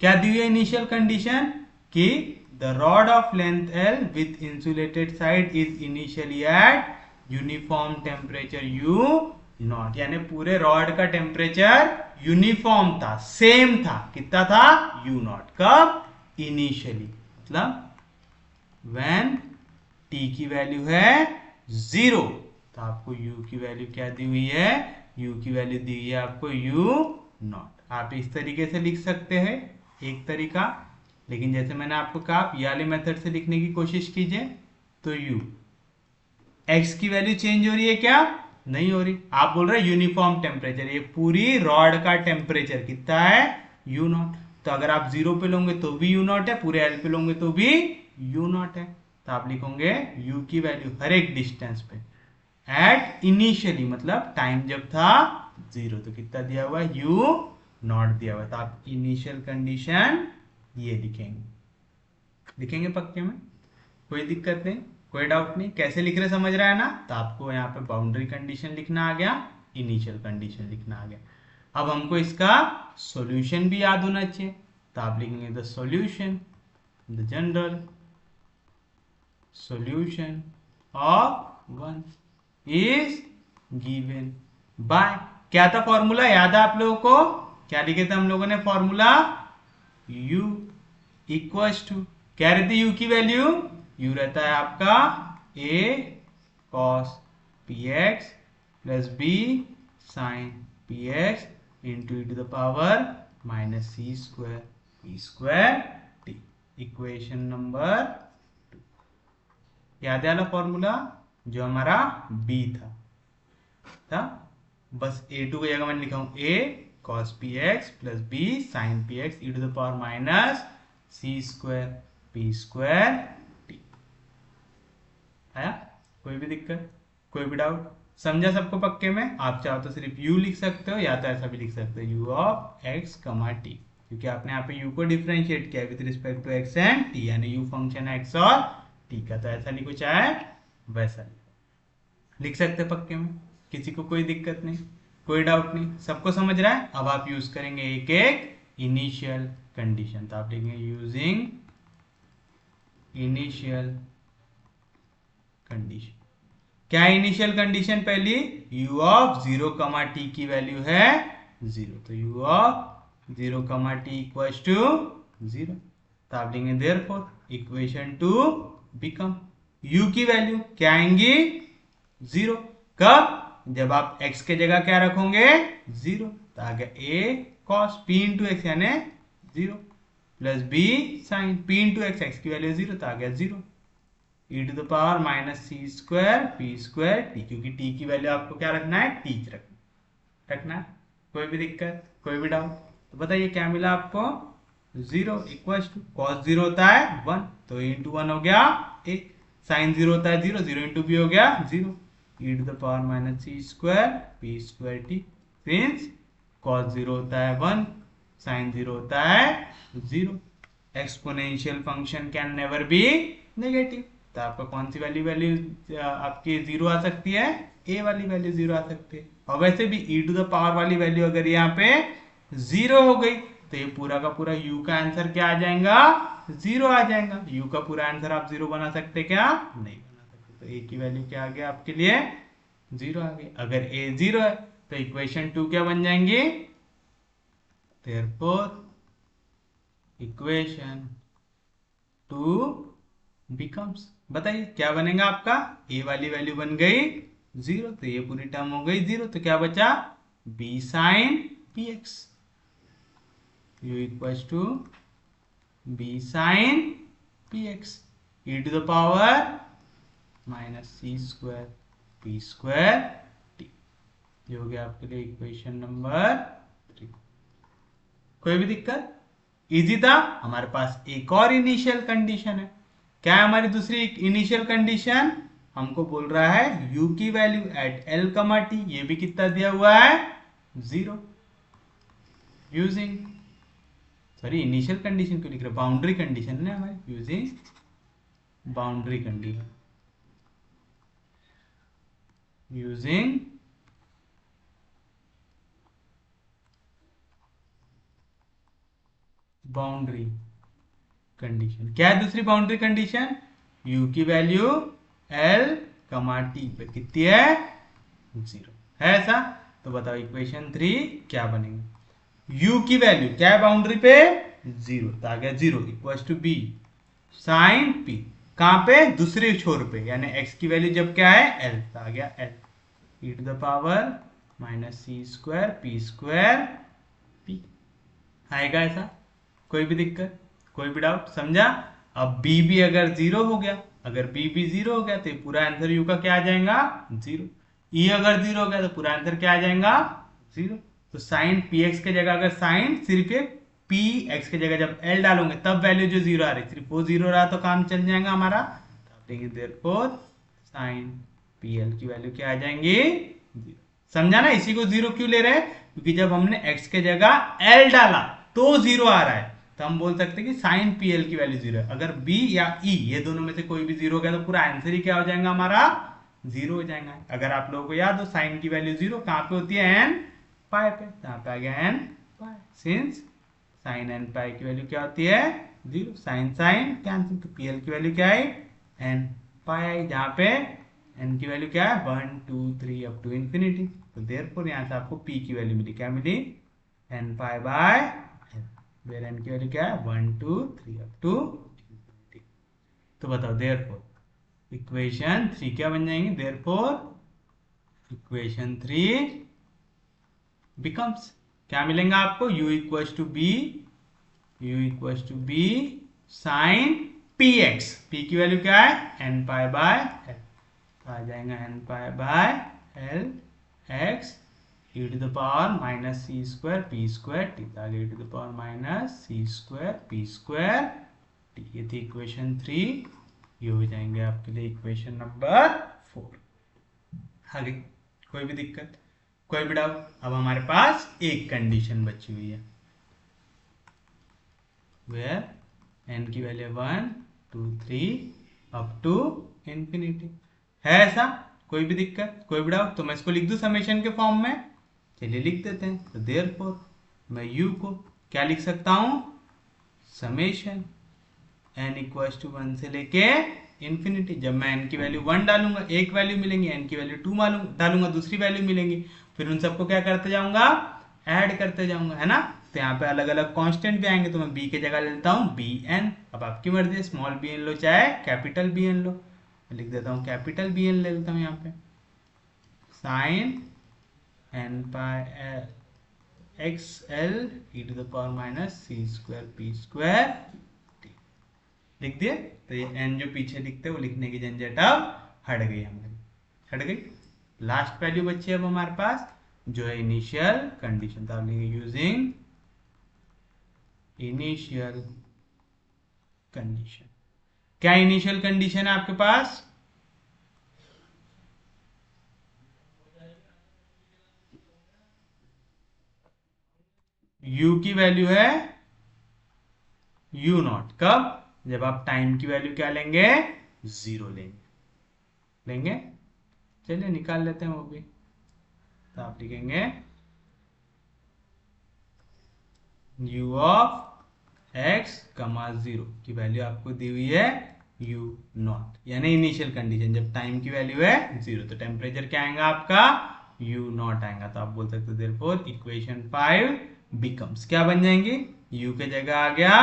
क्या दी हुई है इनिशियल कंडीशन, कि the rod of length l with insulated side is initially at uniform temperature u not, यानी पूरे रॉड का टेम्परेचर यूनिफॉर्म था, सेम था, कितना था, u नॉट, कब, इनिशियली, मतलब व्हेन t की वैल्यू है 0, तो आपको u की वैल्यू क्या दी हुई है, u की वैल्यू दी हुई है आपको u नॉट। आप इस तरीके से लिख सकते हैं, एक तरीका, लेकिन जैसे मैंने आपको कहा आप ये वाले मेथड से लिखने की कोशिश कीजिए, तो u, x की वैल्यू चेंज हो रही है क्या, नहीं हो रही, आप बोल रहे हैं यूनिफॉर्म टेम्परेचर, ये पूरी रॉड का टेम्परेचर कितना है, u नॉट, तो अगर आप 0 पे लोगे तो भी u नॉट है, पूरे l पे लोगे तो भी u नॉट है, तो आप लिखोगे u की वैल्यू हर एक डिस्टेंस पे एट इनिशियली, मतलब टाइम जब था 0, तो कितना दिया हुआ है, u नॉट दिया हुआ है, तो आप इनिशियल कंडीशन ये लिखेंगे पक्के में, कोई दिक्कत नहीं, कोई डाउट नहीं, कैसे लिख रहे समझ रहा है ना। तो आपको यहाँ पे बाउंड्री कंडीशन लिखना आ गया, इनिशियल कंडीशन लिखना आ गया। अब हमको इसका सॉल्यूशन भी याद होना चाहिए, तो आप लिखेंगे the solution, the general solution of one is given by, क्या था फॉर्मूला, याद है आप लोगों को, क्या लिखे थे हम लोगों ने फॉर्मूला, u इक्वल्स टू, क्या रहती है u की वैल्यू, u रहता है आपका a cos px plus b sin px into e to the power minus c square p square t, equation number 2, याद है वाला फॉर्मूला जो हमारा b था, बस a2 की जगह मैंने लिखा हूं a cos px plus b sin px e to the power minus c square p square t, आया, कोई भी दिक्कत, कोई भी डाउट, समझा सबको पक्के में। आप चाहो तो सिर्फ u लिख सकते हो, या तो ऐसा भी लिख सकते हो u ऑफ x कमा t, क्योंकि आपने यहाँ पे u को डिफरेंशिएट किया with respect to x and t, यानी u फंक्शन x और t का, तो ऐसा लिखो चाहे वैसा लिख सकते पक्के में, किसी को कोई दिक्कत नहीं, कोई डाउट नहीं, सबको समझ रहा है। अब आप यूज करेंगे एक एक इनिशियल कंडीशन, तो आप लिखेंगे यूजिंग इनिशियल कंडीशन, क्या इनिशियल कंडीशन पहली, u ऑफ 0, t की वैल्यू है 0, तो u of 0, t equals to 0। तो आप लेंगे देयरफॉर इक्वेशन 2 बिकम, u की वैल्यू क्या आएंगी 0, कब, जब आप x के जगह क्या रखोगे 0, तो आ गया a cos p into X यानी 0 plus b sin p into X, X की वैल्यू 0, तो आ गया 0 e to the power minus C square P square T, क्योंकि t की वैल्यू आपको क्या रखना है, t रखना है। कोई भी दिक्कत, कोई भी डाउट, तो बताइए क्या मिला आपको 0 इक्वल्स टू cos 0 होता है 1, तो a इंटू 1 हो गया a, sin 0 होता है 0, 0 इंटू b हो गया 0, e to the power minus C square P square T, since cos 0 होता है 1, sin 0 होता है 0, exponential function can never be negative, तो आपका कौन सी वैल्यू आपकी 0 आ सकती है, a वाली वैल्यू 0 आ सकती है। और वैसे भी e टू द पावर वाली वैल्यू अगर यहाँ पे 0 हो गई तो ये पूरा का पूरा u का आंसर क्या आ जाएगा, 0 आ जाएगा। u का पूरा आंसर आप 0 बना सकते क्या, नहीं बना सकते, तो a की वैल्यू क्या आ गया आपके लिए 0 आ गई। अगर a 0 है तो इक्वेशन 2 क्या बन जाएंगी, therefore इक्वेशन 2 becomes, बताइए क्या बनेगा आपका, a वाली वैल्यू बन गई 0, तो ये पूरी टर्म हो गई 0, तो क्या बचा b sin px, u equals to b sin px e to the power minus C square P square T, ये हो गया आपके लिए इक्वेशन नंबर 3। कोई भी दिक्कत, इजी था। हमारे पास एक और इनिशियल कंडीशन है, क्या है हमारी दूसरी इनिशियल कंडीशन, हमको बोल रहा है u की वैल्यू एट l, t, ये भी कितना दिया हुआ है 0, यूजिंग, सॉरी इनिशियल कंडीशन क्यों लिख रहे, बाउंड्री कंडीशन है हमारी, using boundary condition, using boundary condition. क्या है दूसरी बाउंड्री कंडीशन, u की वैल्यू l, t पे कितनी है 0 है ऐसा, तो बताओ इक्वेशन 3 क्या बनेगा, u की वैल्यू क्या है बाउंड्री पे 0, तो आ गया 0 equals to b sine p, कहां पे दूसरे छोर पे, यानी x की वैल्यू जब क्या है l, तो आ गया l e to the power minus C square P square p, आएगा ऐसा। कोई भी दिक्कत, कोई भी डाउट, समझा। अब b भी अगर 0 हो गया, अगर b भी 0 हो गया तो पूरा आंसर u का क्या आ जाएगा 0, e अगर 0 हो गया तो पूरा आंसर क्या आ जाएगा 0, तो साइन px के जगह अगर साइन सिर्फ एक px के जगह जब l डालोगे तब वैल्यू जो 0 आ रही, सिर्फ वो 0 रहा तो काम चल जाएगा हमारा, देयरफॉर साइन pl की वैल्यू क्या आ जाएंगी 0। समझा ना, इसी को 0 क्यों ले रहे हैं, क्योंकि जब हमने x के जगह l डाला तो 0 आ रहा है, तो हम बोल सकते हैं कि साइन pl की वैल्यू 0 है। अगर b या e ये दोनों में से कोई भी 0 हो गया तो पूरा आंसर ही क्या हो जाएगा हमारा 0 हो जाएगा। अगर आप लोगों को याद हो साइन की वैल्यू 0 कहां पे होती है, n पाई पे, यहाँ पे आ गया n पाई, सिंस साइन n पाई की वैल्यू क्या होती है 0, साइन साइन कैंसिल, तो pl की वैल्यू क्या है n पाई आई, जहाँ पे n की वैल्यू क्या है 1 2 3 अप टू इंफिनिटी, तो देयरफॉर यहाँ से आपको p की वैल्यू मिली, क्या मिली n pi by l, where n की वैल्यू क्या है 1 2 3 अप टू इंफिनिटी। तो बताओ देयरफॉर इक्वेशन 3 क्या बन जाएंगे, देयरफॉर इक्वेशन 3 बिकम्स, क्या मिलेगा आपको u equals to B sine px, p की वैल्यू क्या है n पाई बाय l, तो आ जाएगा n pi by l x e to the power minus C square P square T, e to the power minus C square P square T, ये थी इक्वेशन 3, ये हो जाएंगे आपके लिए इक्वेशन नंबर 4। आगे कोई भी दिक्कत, कोई भी डाउट। अब हमारे पास एक कंडीशन बची हुई है, वेयर n की वैल्यू 1 2 3 अप टू इंफिनिटी है ऐसा। कोई भी दिक्कत, कोई भी डाउट, तो मैं इसको लिख दूं समेशन के फॉर्म में, चलिए लिख देते हैं। तो देयरफॉर मैं u को क्या लिख सकता हूं, समेशन n इक्वल्स टू 1 से लेके इन्फिनिटी। जब मैं n की वैल्यू 1 डालूंगा एक वैल्यू मिलेंगी, n की वैल्यू 2 डालूंगा दूसरी वैल्यू मिलेंगी, फिर उन सबको क्या करते जाऊंगा, ऐड करते जाऊंगा, है ना। तो यहाँ पे अलग अलग कांस्टेंट भी आएंगे, तो मैं b की जगह ले लेता हूँ bn। अब आपकी मर्जी है, स्मॉल bn लो चाहे कैपिटल bn लो। मैं लिख देता हूँ कैपिटल bn ले लेता हूँ यहाँ पे, sine n pi xl e to the power minus c square p square t लिख दिए। तो ये n जो पीछे लिखते हैं वो लिखने की झंझट अब हट गई हमारी, हट गई। लास्ट वैल्यू बची है अब हमारे पास जो है इनिशियल कंडीशन, तो आप लिखेंगे यूजिंग इनिशियल कंडीशन। क्या इनिशियल कंडीशन है आपके पास, u की वैल्यू है u नॉट, कब, जब आप टाइम की वैल्यू क्या लेंगे, 0 लेंगे। चलिए निकाल लेते हैं वो भी। तो आप लिखेंगे u ऑफ x कमा 0 की वैल्यू आपको दी हुई है u नॉट, यानी इनिशियल कंडीशन जब टाइम की वैल्यू है 0, तो टेम्परेचर क्या आएगा आपका, u नॉट आएगा। तो आप बोल सकते हो देयरफॉर इक्वेशन 5 बिकम्स, क्या बन जाएंगी, u के जगह आ गया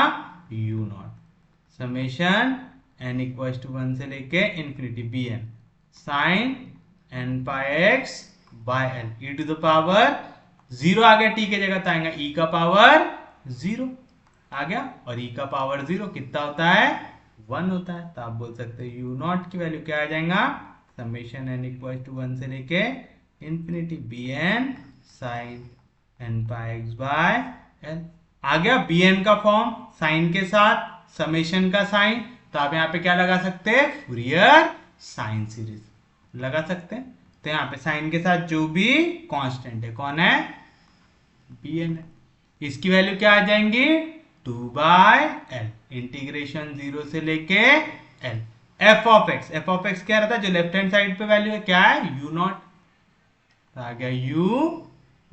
u not summation n equal to 1 से लेके infinity bn sine n pi x by l e to the power 0 आ गया, t के जगह तो आएगा e का पावर 0 आ गया, और e का पावर 0 कितना होता है, 1 होता है। तो आप बोल सकते हो u नॉट की वैल्यू क्या आ जाएगा, समेशन n इक्वल टू 1 से लेके infinity bn sine n pi x by l आ गया। bn का फॉर्म साइन के साथ समेशन का साइन, तो आप यहाँ पे क्या लगा सकते हैं, फूरियर साइन सीरीज लगा सकते हैं। तो यहाँ पे साइन के साथ जो भी कांस्टेंट है कौन है, bn है, इसकी वैल्यू क्या आ जाएंगी 2 बाय l इंटीग्रेशन 0 से लेके l f ऑफ x क्या रहता है, जो लेफ्ट हैंड साइड पे वैल्यू है क्या है, u नॉट, तो आ गया u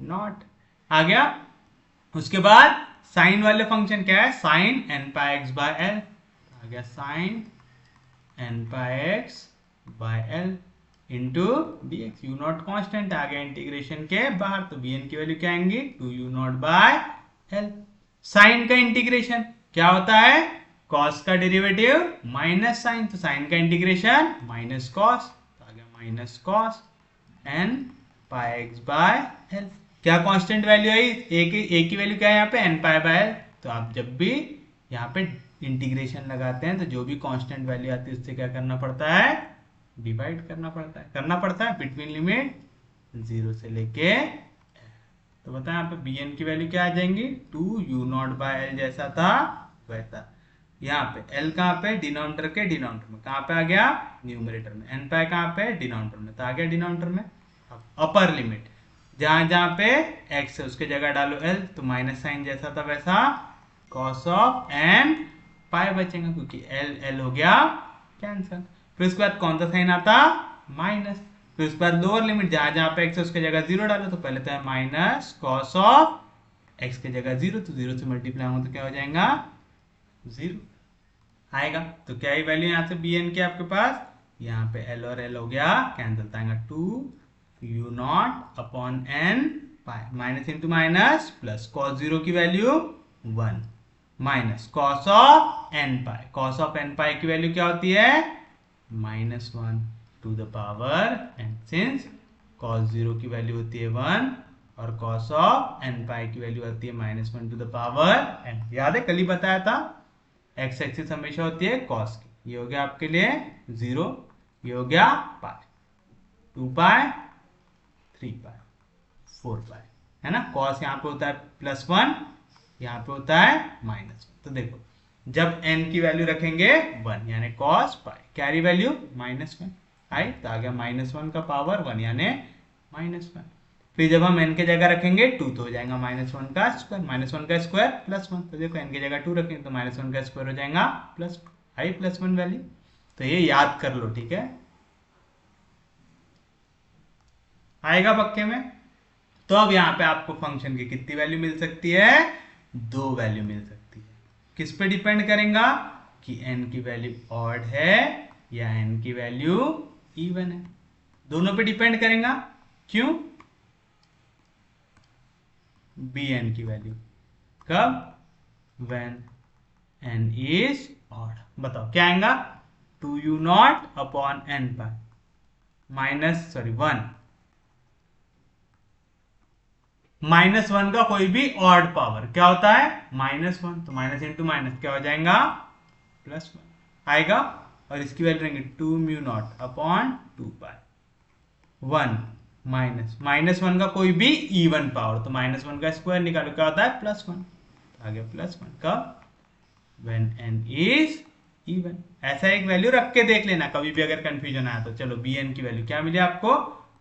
नॉट आ गया। उसके बाद साइन वाले फंक्शन क्या है, sine n pi x by l आ गया, sine n pi x by l into dx, u not constant आ गया इंटीग्रेशन के बाहर, तो bn की वैल्यू क्या आएंगी 2u not by l। Sine का इंटीग्रेशन क्या होता है, कॉस का डेरिवेटिव माइनस साइन, तो साइन का इंटीग्रेशन माइनस कॉस, तो आ गया minus cos n pi x by l। क्या कांस्टेंट वैल्यू आई, a की वैल्यू क्या है यहाँ पे n पाई बाय l, तो आप जब भी यहाँ पे इंटीग्रेशन लगाते हैं तो जो भी कांस्टेंट वैल्यू आती है उससे क्या करना पड़ता है, डिवाइड करना पड़ता है बिटवीन लिमिट 0 से लेके, तो बताएं यहाँ पे bn की वैल्यू क्या आ जाएंगी 2u नॉट बाय l, जैसा था वैसा। यहाँ पे l कहाँ पे, डिनोमिनेटर के डिनोमिनेटर में, कहाँ पे आ गया, न्यूमरेटर में, n पाई कहाँ पे, डिनोमिनेटर में, तो आ गया डिनोमिनेटर में। अब अपर लिमिट जहां जहां पे x है उसके जगह डालो l, तो माइनस साइन जैसा था वैसा cos ऑफ n पाई बचेगा, क्योंकि l हो गया कैंसल। फिर उसके बाद कौन सा साइन आता, माइनस। फिर उसके बाद लोअर लिमिट जहां जहां पे x है उसके जगह 0 डालो, तो पहले तो है माइनस cos ऑफ x के जगह 0, तो 0 से मल्टीप्लाई होगा तो क्या हो जाएगा 0 आएगा। तो क्या ही वैल्यू यहाँ से bn की आपके पास, यहाँ पे l और l हो गया कैंसिल, आएगा 2u not upon n pi, minus into minus plus, cos 0 की value 1 minus cos of n pi, cos of n pi की वैल्यू क्या होती है -1 to the power n, since cos 0 की वैल्यू होती है 1 और cos ऑफ n पाई की वैल्यू होती है -1 टू द पावर n। याद है कल ही बताया था, x एक्सिस हमेशा होती है cos की। ये हो गया आपके लिए 0, ये हो गया पाई, 2 पाई 3 पाई 4 पाई, है ना। cos यहाँ पे होता है +1, यहाँ पे होता है -1। तो देखो जब n की वैल्यू रखेंगे 1 यानी cos पाई, कैरी वैल्यू -1 आई, तो आ गया -1 का पावर 1 यानी -1। फिर जब हम n के जगह रखेंगे 2 तो हो जाएगा -1 का स्क्वायर, -1 का स्क्वायर +1, तो देखो n की जगह 2 रखेंगे तो -1 का स्क्वायर हो जाएगा प्लस आई +1 वैल्यू। तो ये याद कर लो, ठीक है, आएगा पक्के में। तो अब यहाँ पे आपको फंक्शन की कितनी वैल्यू मिल सकती है, 2 वैल्यू मिल सकती है। किस पे डिपेंड करेगा कि n की वैल्यू ऑड है या n की वैल्यू इवन है। दोनों पे डिपेंड करेगा, क्यों? bn की वैल्यू कब? when n is odd। बताओ क्या आएगा? 2u0 upon n pi minus 1 -1 का कोई भी ऑड पावर क्या होता है? -1। तो माइनस इंटू माइनस क्या हो जाएगा? +1 आएगा। और इसकी वैल्यू रहेंगे 2mu0 अपॉन 2 पाई 1 -1 का कोई भी इवन पावर, तो -1 का स्क्वायर निकालो क्या होता है? +1। आ गया +1 कब? when n is even। ऐसा एक वैल्यू रख के देख लेना कभी भी अगर कंफ्यूजन आया तो। चलो bn की वैल्यू क्या मिली आपको?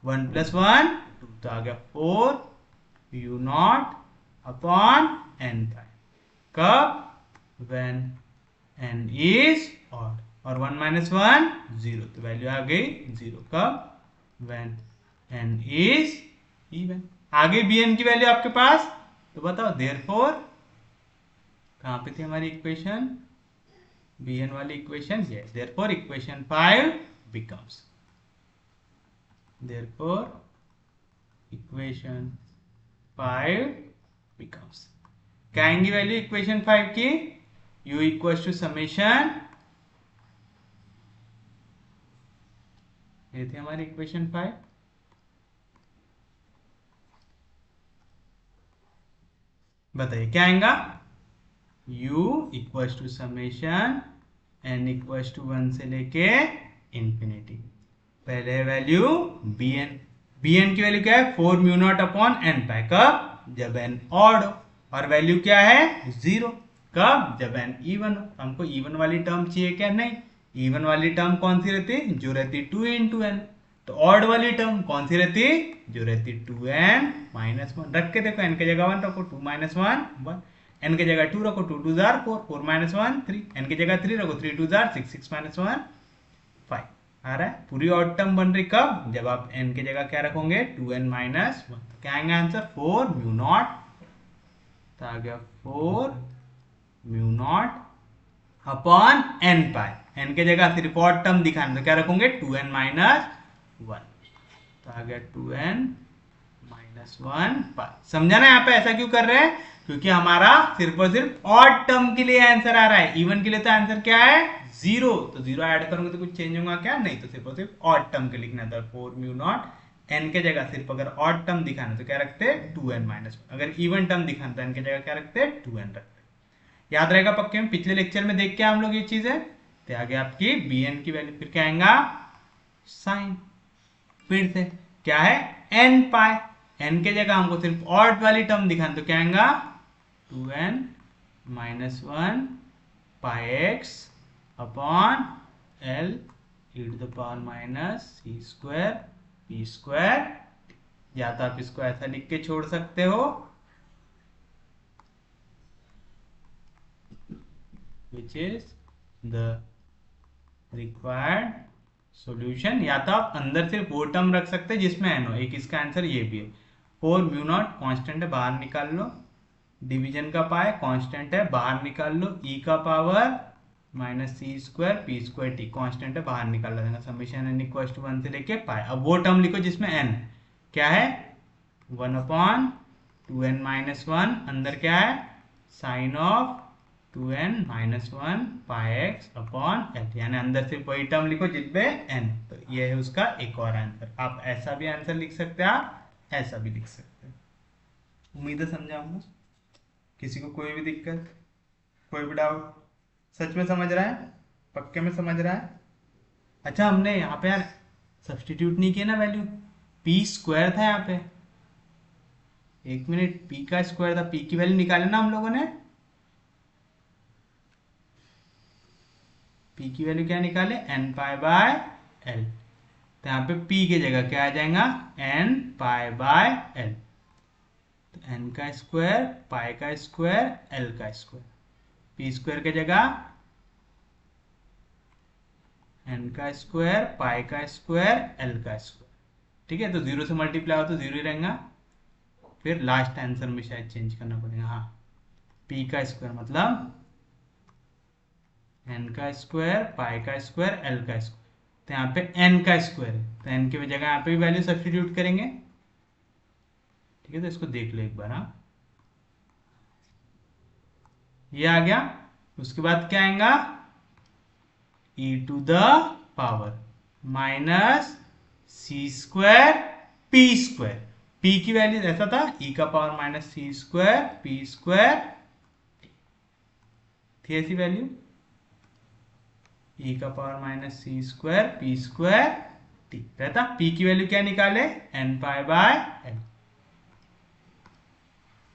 1 + 1 2, तो आ गया 4u0 अपॉन n पाई कब? when n is odd। और 1 - 1 0, तो वैल्यू आ गई 0 कब? when n is even। आ गई bn की वैल्यू आपके पास। तो बताओ देयरफॉर कहां पे थी हमारी इक्वेशन? bn वाली इक्वेशन ये। Therefore equation 5 becomes, therefore equation 5 becomes क्या आएंगी वैल्यू इक्वेशन 5 की? u इक्वल्स टू समेशन, ये थी हमारी इक्वेशन 5। बताइए क्या आएगा? u equals to summation n equals to 1 से लेके इंफिनिटी। पहले वैल्यू bn की वैल्यू क्या है? 4mu0 अपॉन n पाई कब? जब n ऑड हो। और वैल्यू क्या है? 0 कब? जब n इवन हो। हमको इवन वाली टर्म चाहिए क्या? नहीं। इवन वाली टर्म कौन सी रहती? जो रहती 2 × n। तो ऑड वाली टर्म कौन सी रहती? जो रहती 2n - 1। रख के देखो, n की जगह 1 रखो, 2 - 1 1, n की जगह 2 रखो, 2 × 2 = 4, 4 - 1 3, n की जगह 3 रखो, 3 × 2 = 6, 6 - 1 5। आ रहा है? पूरी ऑड टर्म बन रही कब? जब आप n की जगह क्या रखोगे? 2n - 1। तो क्या आएगा आंसर? 4mu0। तो आ गया 4mu0 अपॉन n पाई। n की जगह सिर्फ ऑड टर्म दिखाना, तो क्या रखोगे? 2n - 1। तो आ गया 2n - 1 पाई। समझा ना? यहाँ पे ऐसा क्यों कर रहे हैं? क्योंकि हमारा सिर्फ और सिर्फ ऑड टर्म के लिए आंसर आ रहा है। इवन के लिए तो आंसर क्या है? 0। तो 0 ऐड करोगे तो कुछ चेंज होगा क्या? नहीं। तो सिर्फ और सिर्फ ऑड टर्म के लिखना था। 4mu0 n के जगह सिर्फ अगर ऑड टर्म दिखाना तो क्या रखते? 2n - 1। अगर इवन टर्म दिखाना तो n की जगह क्या रखते? 2n रखते। याद रहेगा पक्के में? पिछले लेक्चर में देख के हम लोग ये चीजें। तो आगे आपकी bn की वैल्यू फिर क्या आएगा? साइन। फिर से क्या है? n पाई। n के जगह हमको सिर्फ ऑड वाली टर्म दिखाना तो क्या आएगा? 2n - 1 pi x upon l e⁻c² p²। या तो आप इसको ऐसा लिख के छोड़ सकते हो, which is the required solution। या तो आप अंदर सिर्फ वो टर्म रख सकते हैं जिसमें n हो। एक इसका आंसर ये भी है। 4mu0 कांस्टेंट है, बाहर निकाल लो। डिवीजन का पाई कांस्टेंट है, बाहर निकाल लो। e का पावर -c² p² कांस्टेंट है, बाहर निकाल देना। समेशन n इक्वल्स टू 1 से लेके पाई। अब वो टर्म लिखो जिसमें n क्या है? 1/2n - 1। अंदर क्या है? Sine of 2n - 1 pi x upon l। यानी अंदर सिर्फ वही टर्म लिखो जिसमें n। तो ये है उसका एक और आंसर। आप ऐसा भी आंसर लिख सकते हैं, आप ऐसा भी लिख सकते हैं। उम्मीद है समझाऊंगा। किसी को कोई भी दिक्कत, कोई भी डाउट? सच में समझ रहा है? पक्के में समझ रहा है? अच्छा, हमने यहाँ पे यार सब्सटीट्यूट नहीं किया ना वैल्यू। p² था यहाँ पे। एक मिनट, p का स्क्वायर था, p की वैल्यू निकाले ना हम लोगों ने। p की वैल्यू क्या निकाले? n π/l। तो यहाँ पे p की जगह क्या आ जाएगा? n π/l। तो n का स्क्वायर, पाई का स्क्वायर, l का स्क्वायर। p² की जगह n का स्क्वायर, पाई का स्क्वायर, l का स्क्वायर। ठीक है? तो 0 से मल्टीप्लाई हो तो 0 ही रहेगा। फिर लास्ट आंसर में शायद चेंज करना पड़ेगा। हाँ, p का स्क्वायर मतलब n का स्क्वायर, पाई का स्क्वायर, l का स्क्वायर। तो यहाँ पे n का स्क्वायर है, तो n की जगह यहाँ पे भी वैल्यू सब्स्टिट्यूट करेंगे। ठीक है, तो इसको देख लो एक बार। हाँ, ये आ गया। उसके बाद क्या आएगा, e to the power minus C square P square. p की वैल्यू ऐसा था, e का पावर माइनस सी स्क्वायर पी स्क्वायर थी ऐसी वैल्यू, e का पावर माइनस सी स्क्वायर पी स्क्वायर टी रहता। p की वैल्यू क्या निकाले, n पाई बाय l।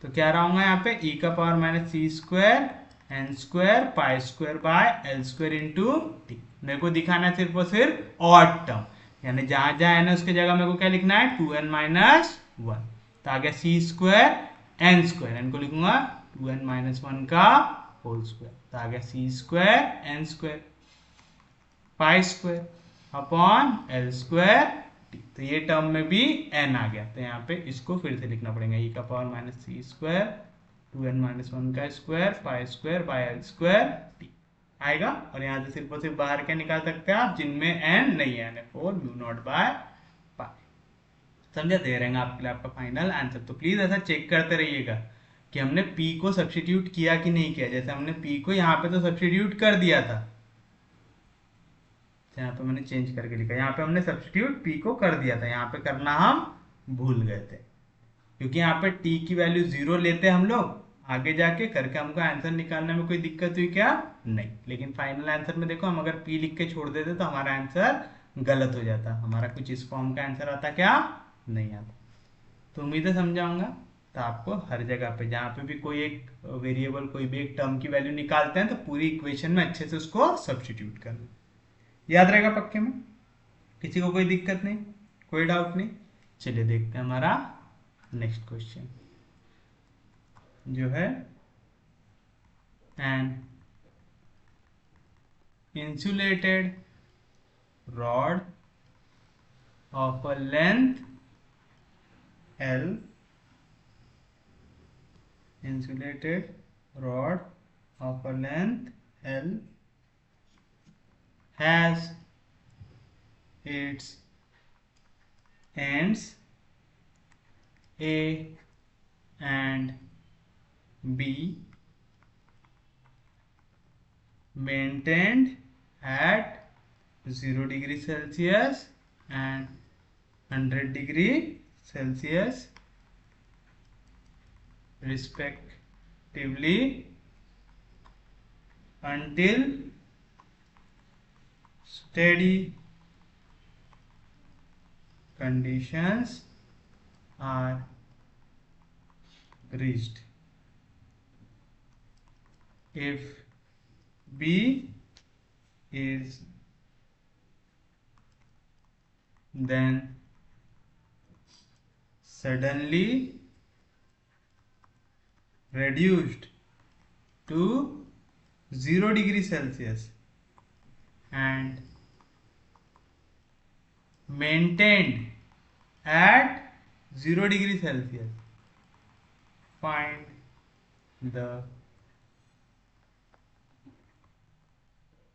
तो क्या रहा होगा यहाँ पे, e का power minus C square N square pi square by L square into T. मेरे को दिखाना है सिर्फ और सिर्फ ऑड टर्म, यानी जहां जहां एन है उसकी जगह मेरे को क्या लिखना है, 2n माइनस 1। तो आ गया c square N square, N को लिखूंगा 2n माइनस 1 का होल स्क्वायर। तो आ गया c square N square pi square upon l square. तो ये टर्म में भी n आ गया, तो यहाँ पे इसको फिर से लिखना पड़ेगा, e का पावर माइनस सी स्क्वायर 2n माइनस 1 का square pi square by L square T आएगा। और यहाँ से सिर्फ और सिर्फ बाहर क्या निकाल सकते हैं आप, जिनमें n नहीं है, n 4 mu naught by pi. समझा, दे रहेंगे आपके लिए आपका फाइनल आंसर। तो प्लीज ऐसा चेक करते रहिएगा कि हमने p को सब्स्टिट्यूट किया कि नहीं किया। जैसे हमने p को यहाँ पे तो सब्स्टिट्यूट कर दिया था, यहाँ पे मैंने चेंज करके लिखा, यहाँ पे हमने सब्स्टिट्यूट p को कर दिया था, यहाँ पे करना हम भूल गए थे, क्योंकि यहाँ पे t की वैल्यू 0 लेते हम लोग, आगे जाके करके हमको आंसर निकालने में कोई दिक्कत हुई क्या, नहीं। लेकिन फाइनल आंसर में देखो, हम अगर p लिख के छोड़ देते तो हमारा आंसर गलत हो जाता, हमारा कुछ इस फॉर्म का आंसर आता क्या, नहीं आता। तो उम्मीद है समझाऊंगा। तो आपको हर जगह पे जहाँ पे भी कोई एक वेरिएबल, कोई भी एक टर्म की वैल्यू निकालते हैं, तो पूरी इक्वेशन में अच्छे से उसको सब्स्टिट्यूट करना, याद रहेगा पक्के में, किसी को कोई दिक्कत नहीं, कोई डाउट नहीं। चलिए देखते हैं हमारा नेक्स्ट क्वेश्चन, जो है an insulated rod of a length L, insulated rod of a length L has its ends A and B maintained at 0 degree Celsius and 100 degree Celsius respectively until steady conditions are reached. If B is then suddenly reduced to 0 degree Celsius and maintained at 0 degree Celsius, find the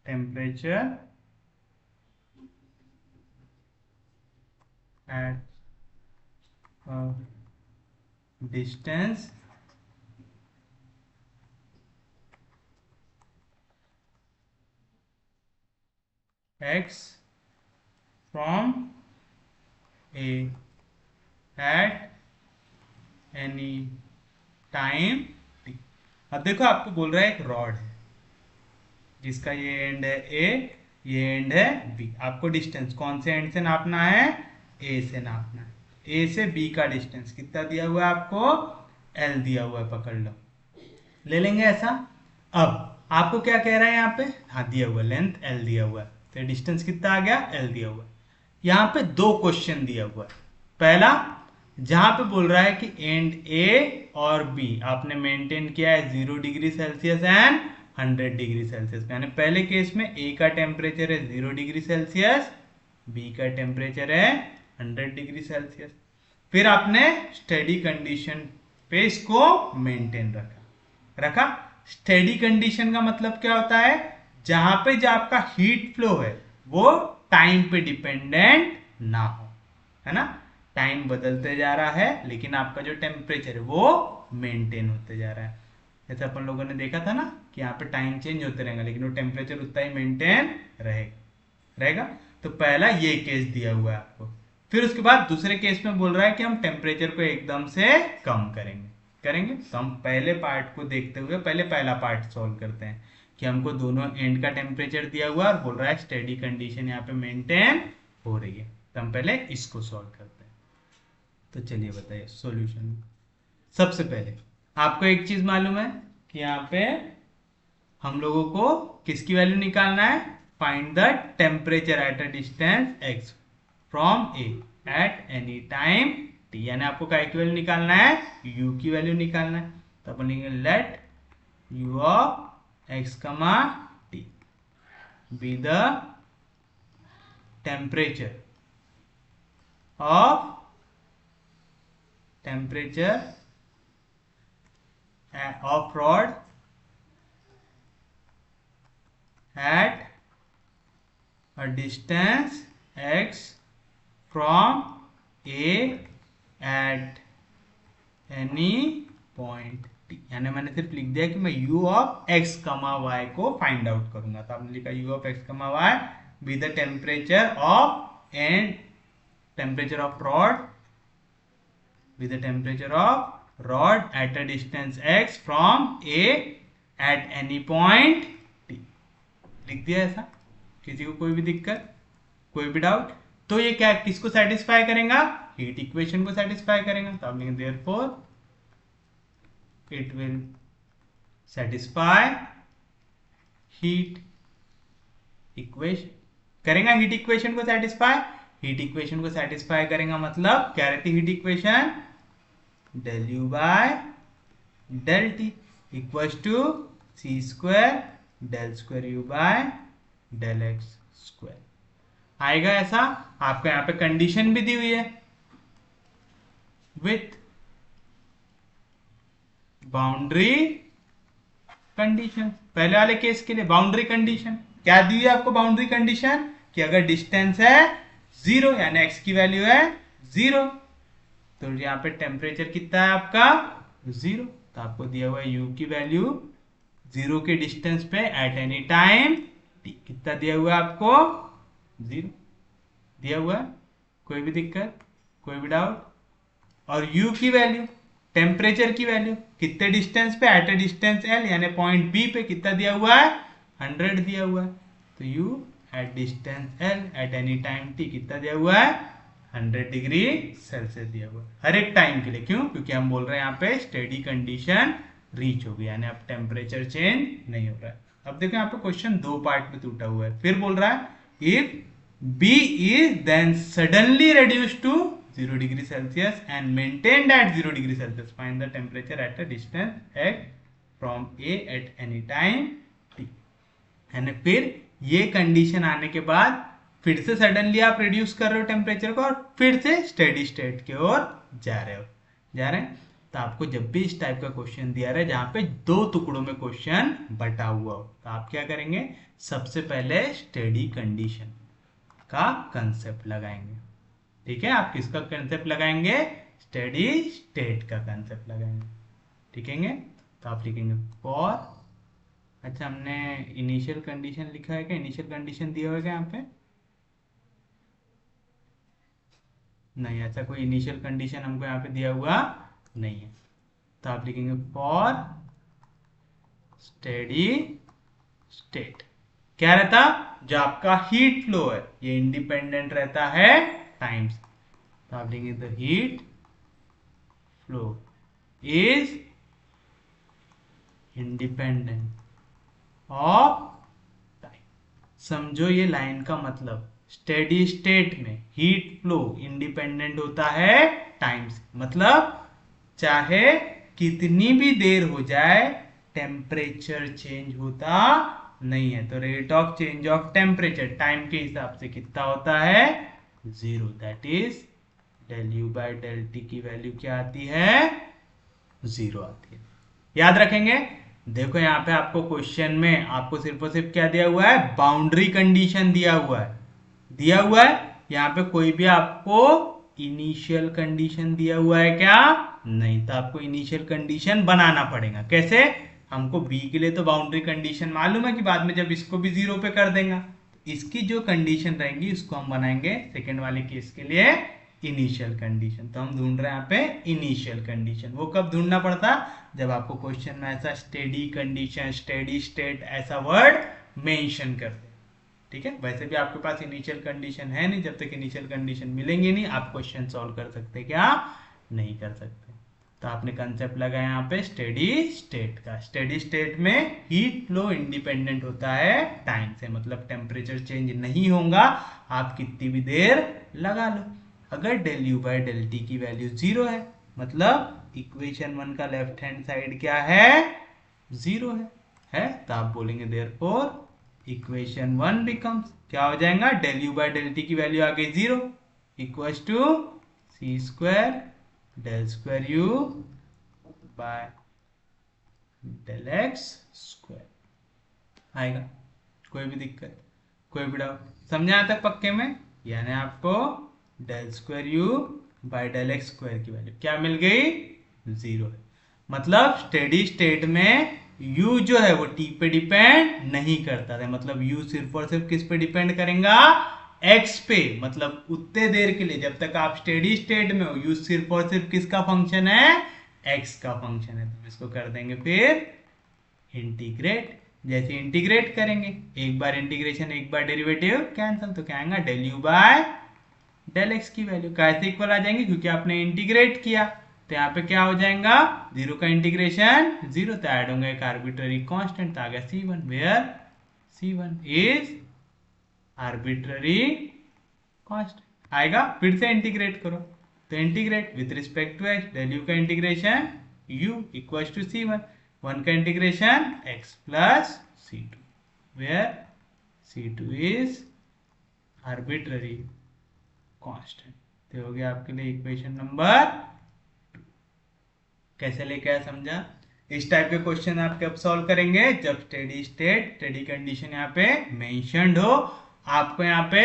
temperature at a distance x from A at any time t। अब देखो, आपको बोल रहा है एक रॉड है जिसका ये एंड है A, ये एंड है B। आपको डिस्टेंस कौन से एंड से नापना है, A से नापना है। A से B का डिस्टेंस कितना दिया हुआ है आपको, L दिया हुआ है, पकड़ लो, ले लेंगे ऐसा। अब आपको क्या कह रहा है यहाँ पे, हाँ दिया हुआ लेंथ L दिया हुआ है, तो डिस्टेंस कितना आ गया, L दिया हुआ है। यहाँ पे दो क्वेश्चन दिया हुआ है। पहला, जहां पे बोल रहा है कि एंड A और B आपने मेंटेन किया है 0 degree Celsius and 100 degree Celsius, यानी पहले केस में A का टेम्परेचर है 0 डिग्री सेल्सियस, B का टेम्परेचर है 100 डिग्री सेल्सियस। फिर आपने स्टेडी कंडीशन पे इसको मेंटेन रखा। स्टेडी कंडीशन का मतलब क्या होता है, जहां पे जो आपका हीट फ्लो है वो टाइम पे डिपेंडेंट ना हो, है ना। टाइम बदलते जा रहा है लेकिन आपका जो टेम्परेचर है वो मेंटेन होते जा रहा है। जैसे अपन लोगों ने देखा था ना कि यहाँ पे टाइम चेंज होते रहेगा लेकिन वो टेम्परेचर उतना ही मेंटेन रहेगा। तो पहला ये केस दिया हुआ है आपको। फिर उसके बाद दूसरे केस में बोल रहा है कि हम टेम्परेचर को एकदम से कम करेंगे। तो हम पहले पार्ट को देखते हुए पहले पहला पार्ट सॉल्व करते हैं कि हमको दोनों एंड का टेम्परेचर दिया हुआ है और बोल रहा है स्टेडी कंडीशन यहाँ पे मेंटेन हो रही है। तो हम पहले इसको सॉल्व करते हैं। तो चलिए बताइए सॉल्यूशन। सबसे पहले आपको एक चीज मालूम है कि यहाँ पे हम लोगों को किसकी वैल्यू निकालना है, find the temperature at a distance x from a at any time t, यानी आपको क्या की वैल्यू निकालना है, u की वैल्यू निकालना है। तो अपन लिखेंगे लेट u ऑफ x कमा t be the temperature of rod at a distance x from a at any point t, यानी मैंने सिर्फ लिख दिया कि मैं u ऑफ x कमा y को फाइंड आउट करूंगा। तो आपने लिखा u ऑफ x कमा y be the temperature of and temperature of rod with the temperature of rod at a distance x from a at any point t। लिख दिया ऐसा, किसी को कोई भी दिक्कत, कोई भी डाउट? तो ये क्या किसको सेटिस्फाई करेगा, हीट इक्वेशन को सेटिस्फाई करेगा। तो आप लिखेंगे therefore it will satisfy heat equation. करेगा हीट इक्वेशन को सेटिस्फाई। हीट इक्वेशन को सेटिस्फाई करेगा मतलब क्या रहती है heat equation, del u by del t equals to c square del square u by del x square आएगा ऐसा। आपको यहाँ पे कंडीशन भी दी हुई है विथ बाउंड्री कंडीशन। पहले वाले केस के लिए बाउंड्री कंडीशन क्या दी हुई है आपको, बाउंड्री कंडीशन कि अगर डिस्टेंस है 0 यानी x की वैल्यू है 0 तो यहाँ पे टेम्परेचर कितना है आपका 0। तो आपको दिया हुआ है u की वैल्यू 0 के डिस्टेंस पे एट एनी टाइम t, कितना दिया हुआ है आपको 0 दिया हुआ है। कोई भी दिक्कत, कोई भी डाउट? और u की वैल्यू टेम्परेचर की वैल्यू कितने डिस्टेंस पे, एट ए डिस्टेंस l यानी पॉइंट b पे कितना दिया हुआ है 100 दिया हुआ है। तो u at distance l at any time t कितना दिया हुआ है 100 डिग्री सेल्सियस दिया हुआ है हर एक टाइम के लिए। क्यों, क्योंकि हम बोल रहे हैं यहाँ पे स्टेडी कंडीशन रीच हो गई यानी अब टेम्परेचर चेंज नहीं हो रहा है। अब देखो यहाँ पे क्वेश्चन दो पार्ट में टूटा हुआ है। फिर बोल रहा है if b is then suddenly reduced to 0 degree Celsius and maintained at 0 degree Celsius, find the temperature at a distance x from a at any time t। यानी फिर ये कंडीशन आने के बाद फिर से सडनली आप रिड्यूस कर रहे हो टेम्परेचर को और फिर से स्टेडी स्टेट की ओर जा रहे हैं। तो आपको जब भी इस टाइप का क्वेश्चन दिया रहा है जहां पे दो टुकड़ों में क्वेश्चन बटा हुआ हो तो आप क्या करेंगे, सबसे पहले स्टेडी कंडीशन का कंसेप्ट लगाएंगे। ठीक है, आप किसका कंसेप्ट लगाएंगे, स्टेडी स्टेट का कंसेप्ट लगाएंगे। ठीक है, तो आप लिखेंगे फॉर, अच्छा हमने इनिशियल कंडीशन लिखा है क्या, इनिशियल कंडीशन दिया होगा यहाँ पे नहीं, ऐसा कोई इनिशियल कंडीशन हमको यहाँ पे दिया हुआ नहीं है। तो आप लिखेंगे फॉर स्टेडी स्टेट क्या रहता, जो आपका हीट फ्लो है ये इंडिपेंडेंट रहता है टाइम से। तो आप लिखेंगे the heat flow is independent of time. समझो ये लाइन का मतलब, स्टेडी स्टेट में हीट फ्लो इंडिपेंडेंट होता है टाइम से, मतलब चाहे कितनी भी देर हो जाए टेम्परेचर चेंज होता नहीं है। तो rate of change of temperature time के हिसाब से कितना होता है 0, that is del you by del T की वैल्यू क्या आती है 0 आती है। याद रखेंगे देखो यहाँ पे आपको क्वेश्चन में आपको सिर्फ और सिर्फ क्या दिया हुआ है, बाउंड्री कंडीशन दिया हुआ है, दिया हुआ है। यहाँ पे कोई भी आपको इनिशियल कंडीशन दिया हुआ है क्या, नहीं, तो आपको इनिशियल कंडीशन बनाना पड़ेगा। कैसे, हमको बी के लिए तो बाउंड्री कंडीशन मालूम है कि बाद में जब इसको भी 0 पे कर देगा, इसकी जो कंडीशन रहेंगी उसको हम बनाएंगे सेकेंड वाले केस के लिए इनिशियल कंडीशन। तो हम ढूंढ रहे हैं यहाँ पे इनिशियल कंडीशन। वो कब ढूंढना पड़ता, जब आपको क्वेश्चन में ऐसा स्टेडी कंडीशन, स्टेडी स्टेट ऐसा वर्ड मेंशन कर दे। ठीक है, वैसे भी आपके पास इनिशियल कंडीशन है नहीं, जब तक इनिशियल कंडीशन मिलेंगे नहीं आप क्वेश्चन सॉल्व कर सकते क्या, नहीं कर सकते। तो आपने कंसेप्ट लगाया यहाँ पे स्टेडी स्टेट का। स्टेडी स्टेट में हीट फ्लो इंडिपेंडेंट होता है टाइम से, मतलब टेम्परेचर चेंज नहीं होगा आप कितनी भी देर लगा लो। अगर del U by del T की वैल्यू 0 है, मतलब इक्वेशन 1 का लेफ्ट हैंड साइड क्या है, 0 है, तो आप बोलेंगे देयरफॉर इक्वेशन 1 बिकम्स, क्या हो जाएगा, del U by del T की वैल्यू आ गई 0 equals to C square del square you by del x square आएगा। कोई भी दिक्कत, कोई भी डाउट, समझा यहाँ तक पक्के में। यानी आपको del square you by del x square की वैल्यू क्या मिल गई, 0 है। मतलब स्टेडी स्टेट में u जो है वो t पे डिपेंड नहीं करता है, मतलब u सिर्फ और सिर्फ किस पे डिपेंड करेगा, x पे। मतलब उतने देर के लिए जब तक आप स्टेडी स्टेट में हो u सिर्फ और सिर्फ किसका फंक्शन है, x का फंक्शन है। तो इसको कर देंगे फिर इंटीग्रेट। जैसे इंटीग्रेट करेंगे, एक बार इंटीग्रेशन एक बार डेरिवेटिव कैंसिल, तो क्या आएगा del you by del X की वैल्यू कैसे इक्वल आ जाएंगे, क्योंकि आपने इंटीग्रेट किया। तो यहाँ पे क्या हो जाएगा, 0 का इंटीग्रेशन 0, तो ऐड होंगे एक आर्बिट्ररी कांस्टेंट, तो आ गया C1, where C1 is arbitrary constant. आएगा, फिर से इंटीग्रेट करो, तो integrate with respect to x, del u का integration u equals to C1, 1 का integration x plus C2, where C2 is arbitrary constant. तो हो गया आपके लिए इक्वेशन नंबर 2। कैसे लेके आया समझा। इस टाइप के क्वेश्चन आपके अब सॉल्व करेंगे जब स्टेडी स्टेट, स्टेडी कंडीशन यहाँ पे मेंशन्ड हो। आपको यहाँ पे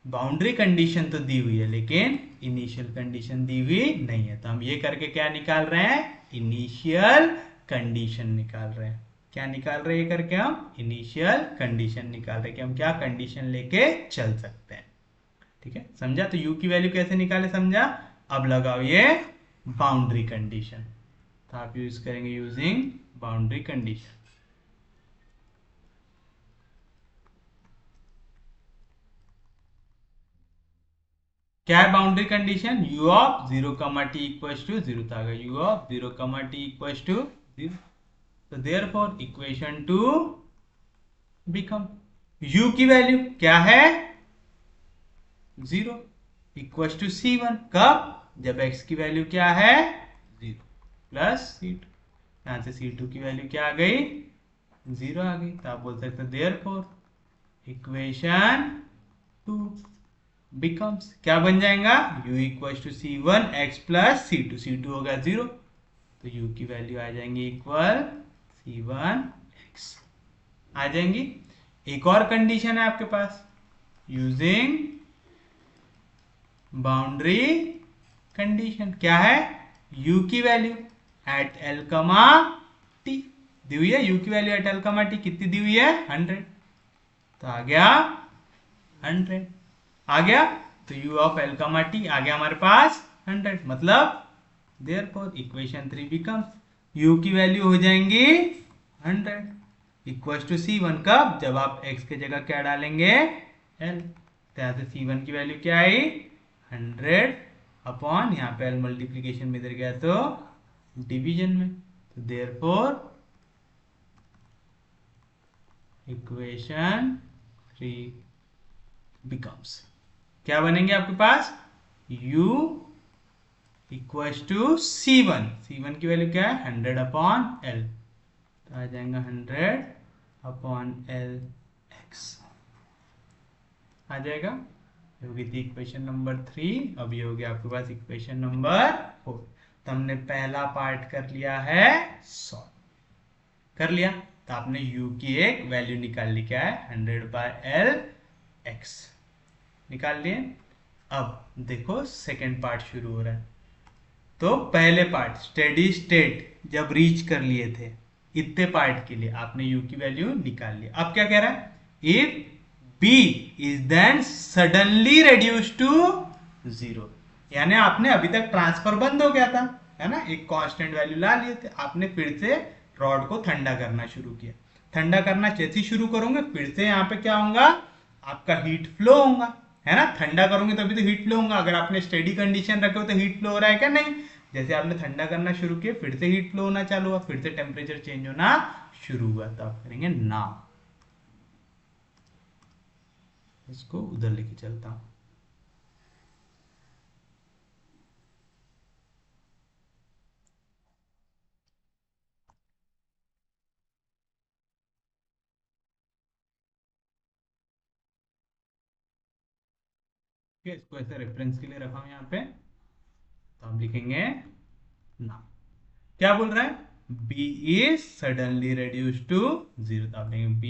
बाउंड्री कंडीशन तो दी हुई है लेकिन इनिशियल कंडीशन दी हुई नहीं है, तो हम ये करके क्या निकाल रहे हैं, इनिशियल कंडीशन निकाल रहे हैं। क्या निकाल रहे हैं ये करके, हम इनिशियल कंडीशन निकाल रहे हैं कि हम क्या कंडीशन लेके चल सकते हैं। ठीक है, समझा। तो u की वैल्यू कैसे निकाले समझा। अब लगाओ ये बाउंड्री कंडीशन, तो आप यूज करेंगे यूजिंग बाउंड्री कंडीशन। क्या है boundary condition, u of 0, t equals to 0, तो आ गया u of 0, t equals to 0। तो देयरफॉर इक्वेशन 2 बिकम, u की वैल्यू क्या है 0 इक्वल्स टू C1, कब, जब x की वैल्यू क्या है 0 प्लस C2, यहां से C2 की वैल्यू क्या आ गई 0 आ गई। तो आप बोल सकते देयरफॉर इक्वेशन 2 बिकम्स, क्या बन जाएगा, u equals to C1 x plus C2, C2 होगा 0, तो u की वैल्यू आ जाएंगी इक्वल C1 x आ जाएंगी। एक और कंडीशन है आपके पास, यूजिंग बाउंड्री कंडीशन, क्या है, u की वैल्यू एट l, t दी हुई है। u की वैल्यू एट l, t कितनी दी हुई है 100, तो आ गया 100 आ गया। तो u ऑफ l, t आ गया हमारे पास 100, मतलब देयरफॉर इक्वेशन 3 बिकम्स, u की वैल्यू हो जाएंगी 100 इक्वल्स टू C1, कब, जब आप x के जगह क्या डालेंगे l, तो यहाँ से C1 की वैल्यू क्या आई 100 अपॉन, यहाँ पे l मल्टीप्लीकेशन में इधर गया तो डिवीजन में, तो देयरफॉर इक्वेशन 3 बिकम्स, क्या बनेंगे आपके पास, u equals to C1, C1 की वैल्यू क्या है 100 अपॉन l, तो आ जाएगा 100 अपॉन l x आ जाएगा। ये होगी थी इक्वेशन नंबर 3। अब ये हो गया आपके पास इक्वेशन नंबर 4। तो हमने पहला पार्ट कर लिया है सॉल्व। कर लिया, तो आपने u की एक वैल्यू निकाल ली, क्या है 100/L x निकाल लिए। अब देखो सेकेंड पार्ट शुरू हो रहा है। तो पहले पार्ट स्टेडी स्टेट जब रीच कर लिए थे, इतने पार्ट के लिए आपने u की वैल्यू निकाल लिया। अब क्या कह रहा है, if b is then suddenly reduce to 0, यानी आपने अभी तक ट्रांसफर बंद हो गया था, है ना, एक कांस्टेंट वैल्यू ला लिए थे, आपने फिर से रॉड को ठंडा करना शुरू किया। ठंडा करना जैसे ही शुरू करोगे फिर से यहाँ पे क्या होगा, आपका हीट फ्लो होगा, है ना। ठंडा करोगे तभी तो हीट फ्लो होगा। अगर आपने स्टेडी कंडीशन रखे हो तो हीट फ्लो हो रहा है क्या, नहीं। जैसे आपने ठंडा करना शुरू किया फिर से हीट फ्लो होना चालू हुआ, फिर से टेम्परेचर चेंज होना शुरू हुआ, तो आप करेंगे ना। इसको उधर लेके चलता हूं। इसको ऐसे रेफरेंस के लिए रखा हूं यहाँ पे, तो हम लिखेंगे ना। क्या बोल रहा है, b is suddenly reduced to 0, तो आप लिखेंगे b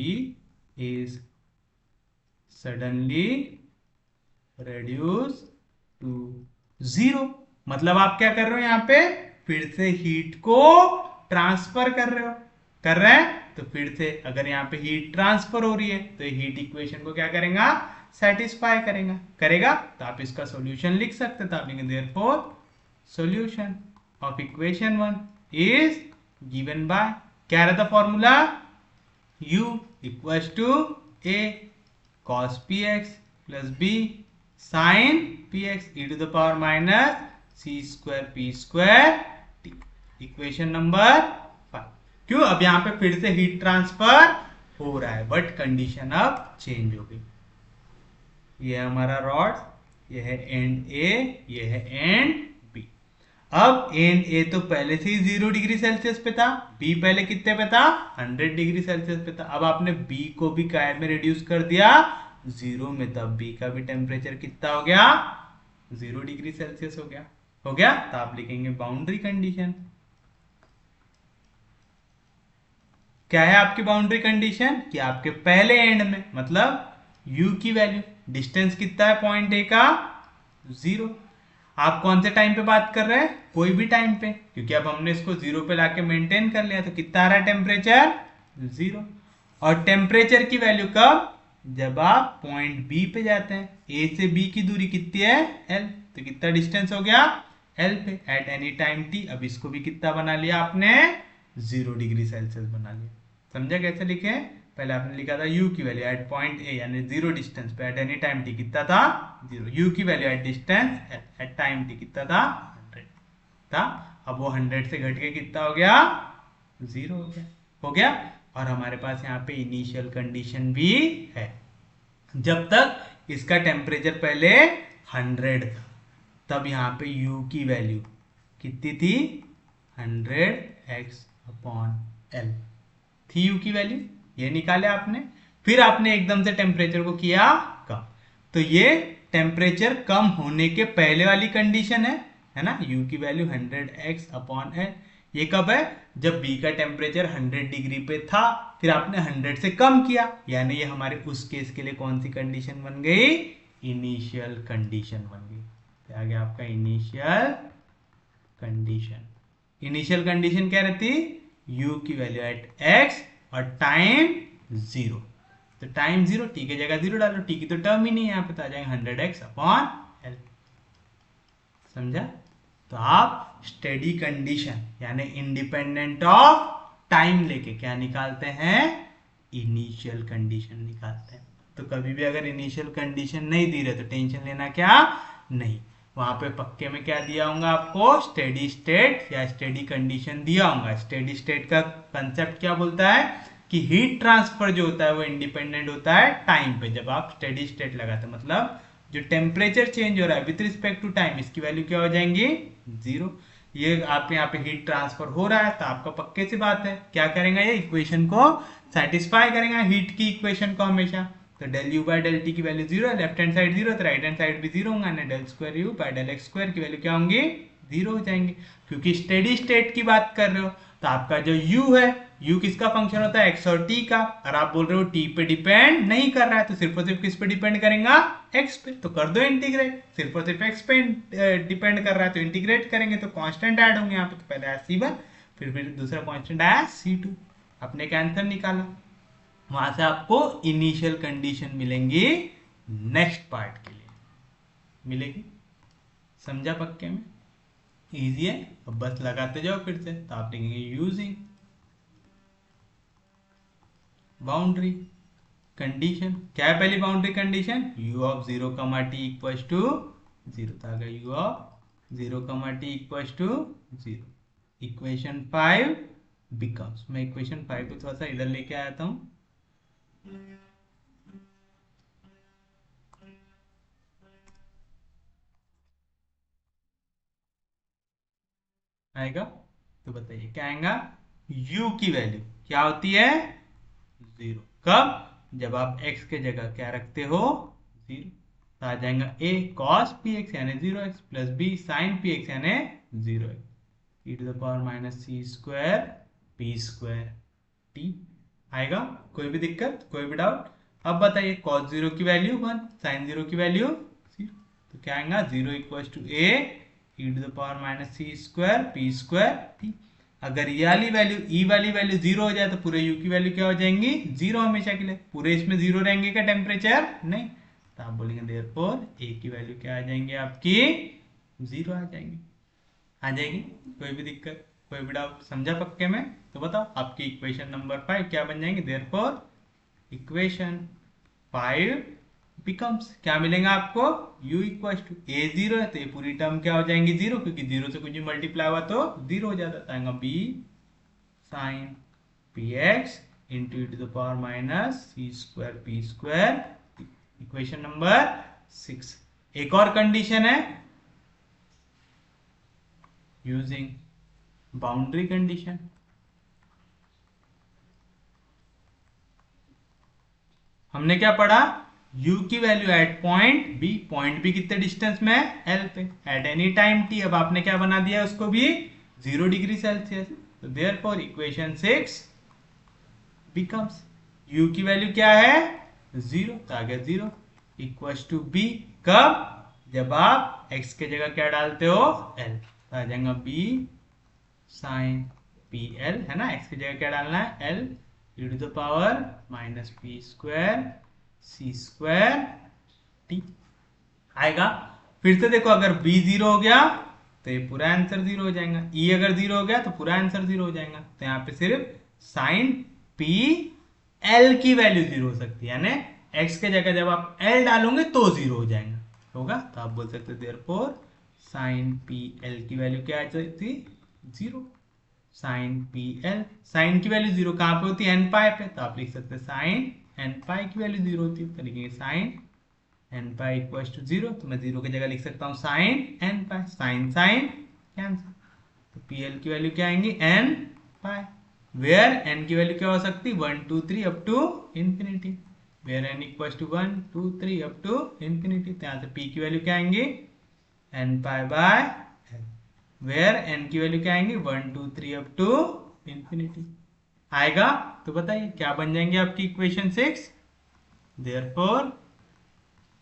is suddenly reduced to 0। मतलब आप क्या कर रहे हो, यहाँ पे फिर से हीट को ट्रांसफर कर रहे हो, कर रहे हैं। तो फिर से अगर यहाँ पे हीट ट्रांसफर हो रही है तो हीट इक्वेशन को क्या करेगा, सेटिस्फाई करेगा, करेगा। तो आप इसका सॉल्यूशन लिख सकते हैं, तो आप लिखेंगे therefore solution of equation 1 is given by, क्या रहता formula, u equals to a cos px plus b sin px e to the power minus c square p square t। Equation number 5। क्यों, अब यहाँ पे फिर से हीट ट्रांसफर हो रहा है, बट कंडीशन अब चेंज हो गई। ये है हमारा रॉड, ये है एंड ए, ये है एंड बी। अब एंड ए तो पहले से ही 0 डिग्री सेल्सियस पे था, बी पहले कितने पे था, 100 डिग्री सेल्सियस पे था। अब आपने बी को भी काय में रिड्यूस कर दिया 0 में, तब बी का भी टेम्परेचर कितना हो गया, 0 डिग्री सेल्सियस हो गया, हो गया। तो आप लिखेंगे बाउंड्री कंडीशन। क्या है आपकी बाउंड्री कंडीशन, कि आपके पहले एंड में, मतलब u की वैल्यू, डिस्टेंस कितना है पॉइंट ए का 0। आप कौन से टाइम पे बात कर रहे हैं, कोई भी टाइम पे, क्योंकि अब हमने इसको 0 पे लाके मेंटेन कर लिया, तो कितना आ रहा है टेम्परेचर 0। और टेम्परेचर की वैल्यू कब, जब आप पॉइंट बी पे जाते हैं। ए से बी की दूरी कितनी है l, तो कितना डिस्टेंस हो गया l पे एट एनी टाइम t। अब इसको भी कितना बना लिया आपने, 0 डिग्री सेल्सियस बना लिया। समझा कैसे लिखे, पहले आपने लिखा था u की वैल्यू एट पॉइंट ए यानी 0 डिस्टेंस पे एट एनी टाइम t कितना था 0, u की value at distance at time t कितना था 100 था। अब वो 100 से घट के कितना हो गया, 0 हो गया, हो गया। और हमारे पास यहाँ पे इनिशियल कंडीशन भी है, जब तक इसका टेम्परेचर पहले 100 था, तब यहाँ पे u की वैल्यू कितनी थी, 100x/L थी u की वैल्यू, ये निकाले आपने। फिर आपने एकदम से टेम्परेचर को किया कम, तो ये टेम्परेचर कम होने के पहले वाली कंडीशन है ना, u की वैल्यू 100x/L। ये कब है, जब b का टेम्परेचर 100 डिग्री पे था, फिर आपने 100 से कम किया, यानी ये हमारे उस केस के लिए कौन सी कंडीशन बन गई, इनिशियल कंडीशन बन गई। तो आ गया आपका इनिशियल कंडीशन। इनिशियल कंडीशन क्या रहती, u की वैल्यू एट x और टाइम 0। तो टाइम 0, t की जगह 0 डालो, t की तो टर्म ही नहीं है यहाँ पे, तो आ जाएगा 100x/L। समझा। तो आप स्टेडी कंडीशन यानी इंडिपेंडेंट ऑफ टाइम लेके क्या निकालते हैं, इनिशियल कंडीशन निकालते हैं। तो कभी भी अगर इनिशियल कंडीशन नहीं दी रहे तो टेंशन लेना क्या नहीं, वहां पे पक्के में क्या दिया होगा आपको, स्टेडी स्टेट या स्टेडी कंडीशन दिया होगा। स्टेडी स्टेट का कंसेप्ट क्या बोलता है कि हीट ट्रांसफर जो होता है वो इंडिपेंडेंट होता है टाइम पे। जब आप स्टेडी स्टेट लगाते हैं, मतलब जो टेम्परेचर चेंज हो रहा है विथ रिस्पेक्ट टू टाइम, इसकी वैल्यू क्या हो जाएंगी 0। ये आपके यहाँ पे हीट ट्रांसफर हो रहा है, तो आपका पक्के से बात है क्या करेंगे, ये इक्वेशन को सेटिस्फाई करेंगे, हीट की इक्वेशन को हमेशा। तो del you by del T की वैल्यू 0 है, लेफ्ट हैंड साइड 0, तो राइट हैंड साइड भी 0 होगा, del square you by del x square की वैल्यू क्या होंगी 0 हो जाएंगे। क्योंकि स्टेडी स्टेट की बात कर रहे हो, तो आपका जो u है u किसका फंक्शन होता है, x और t का, और आप बोल रहे हो t पे डिपेंड नहीं कर रहा है, तो सिर्फ और सिर्फ किस पे डिपेंड करेगा, x पे, तो कर दो इंटीग्रेट। सिर्फ और सिर्फ x पे डिपेंड कर रहा है तो इंटीग्रेट करेंगे तो कांस्टेंट ऐड होंगे यहाँ पे, तो पहले आया c1, फिर दूसरा कांस्टेंट आया c2, अपने का आंसर निकाला। वहां से आपको इनिशियल कंडीशन मिलेंगी नेक्स्ट पार्ट के लिए मिलेगी। समझा पक्के में? इजी है, अब बस लगाते जाओ फिर से। तो आप लिखेंगे यूजिंग बाउंड्री कंडीशन। क्या है पहली boundary condition, u of 0, t equals to 0, तो आ गया u of 0, t equals to 0। Equation 5 becomes, मैं इक्वेशन 5 को थोड़ा सा इधर लेके आया हूं, आएगा तो बताइए क्या आएगा, u की वैल्यू क्या होती है, 0। कब, जब आप x के जगह क्या रखते हो, 0, तो आ जाएगा a cos px यानी 0x plus b sin px यानी 0x e to the power minus c square p square t। आएगा, कोई भी दिक्कत, कोई भी डाउट? अब बताइए cos 0 की वैल्यू 1, sin 0 की वैल्यू 0, तो क्या आएगा 0 equal to a e to the power minus c square p square t। अगर ये वाली वैल्यू, ई वाली वैल्यू 0 हो जाए तो पूरे u की वैल्यू क्या हो जाएंगी, 0 हमेशा के लिए। पूरे इसमें 0 रहेंगे क्या टेम्परेचर, नहीं, तो आप बोलेंगे देयरफॉर a की वैल्यू क्या आ जाएंगे आपकी, 0 आ जाएंगी। आ जाएगी, कोई भी दिक्कत, कोई भी डाउट? समझा पक्के में? तो बताओ आपकी इक्वेशन नंबर 5 क्या बन जाएंगे, देयरफॉर इक्वेशन 5 बिकम्स, क्या मिलेगा आपको, u इक्वल टू a 0 है तो ये पूरी टर्म क्या हो जाएंगी 0, क्योंकि 0 से कुछ मल्टीप्लाई हुआ तो 0 हो जाता है। b sin px into e to the power minus c square p square, equation number 6। एक और कंडीशन है यूजिंग बाउंड्री कंडीशन। हमने क्या पढ़ा, u की value at point b, point b कितने डिस्टेंस में है, l पे, एट एनी टाइम t। अब आपने क्या बना दिया उसको भी 0 डिग्री सेल्सियस, तो देयरफॉर इक्वेशन 6 बिकम्स, u की वैल्यू क्या है 0, तो आ गया 0 इक्वल्स टू b। कब, जब आप x के जगह क्या डालते हो, l, तो आ जाएगा b sin pl, है ना, x की जगह क्या डालना है, l e to the power minus p square c square t आएगा। फिर से देखो, अगर b 0 हो गया तो ये पूरा आंसर 0 हो जाएगा, e अगर 0 हो गया तो पूरा आंसर 0 हो जाएगा। तो यहाँ पे सिर्फ sin p l की वैल्यू 0 हो सकती है, यानी x के जगह जब आप l डालोगे तो 0 हो जाएगा, होगा। तो आप बोल सकते देयरफॉर sin p l की वैल्यू क्या आ जाती, 0। साइन पी एल, साइन की वैल्यू 0 कहां पे होती है, एन पाई पे, तो आप लिख सकते हैं साइन एन पाई की वैल्यू 0 होती है, तो लिखेंगे sine n pi equal to 0, तो मैं 0 की जगह लिख सकता हूँ sine n pi, sine sine cancel, तो पी एल की वैल्यू क्या आएंगी, एन पाई, वेयर एन की वैल्यू क्या हो सकती है 1 2 3 up to infinity, where n equal to 1 2 3 up to infinity. तो यहाँ से पी की वैल्यू क्या आएंगी, एन पाई बाय, वेयर n की वैल्यू क्या आएंगी 1 2 3 अप टू इंफिनिटी आएगा। तो बताइए क्या बन जाएंगे आपकी इक्वेशन 6, देयरफॉर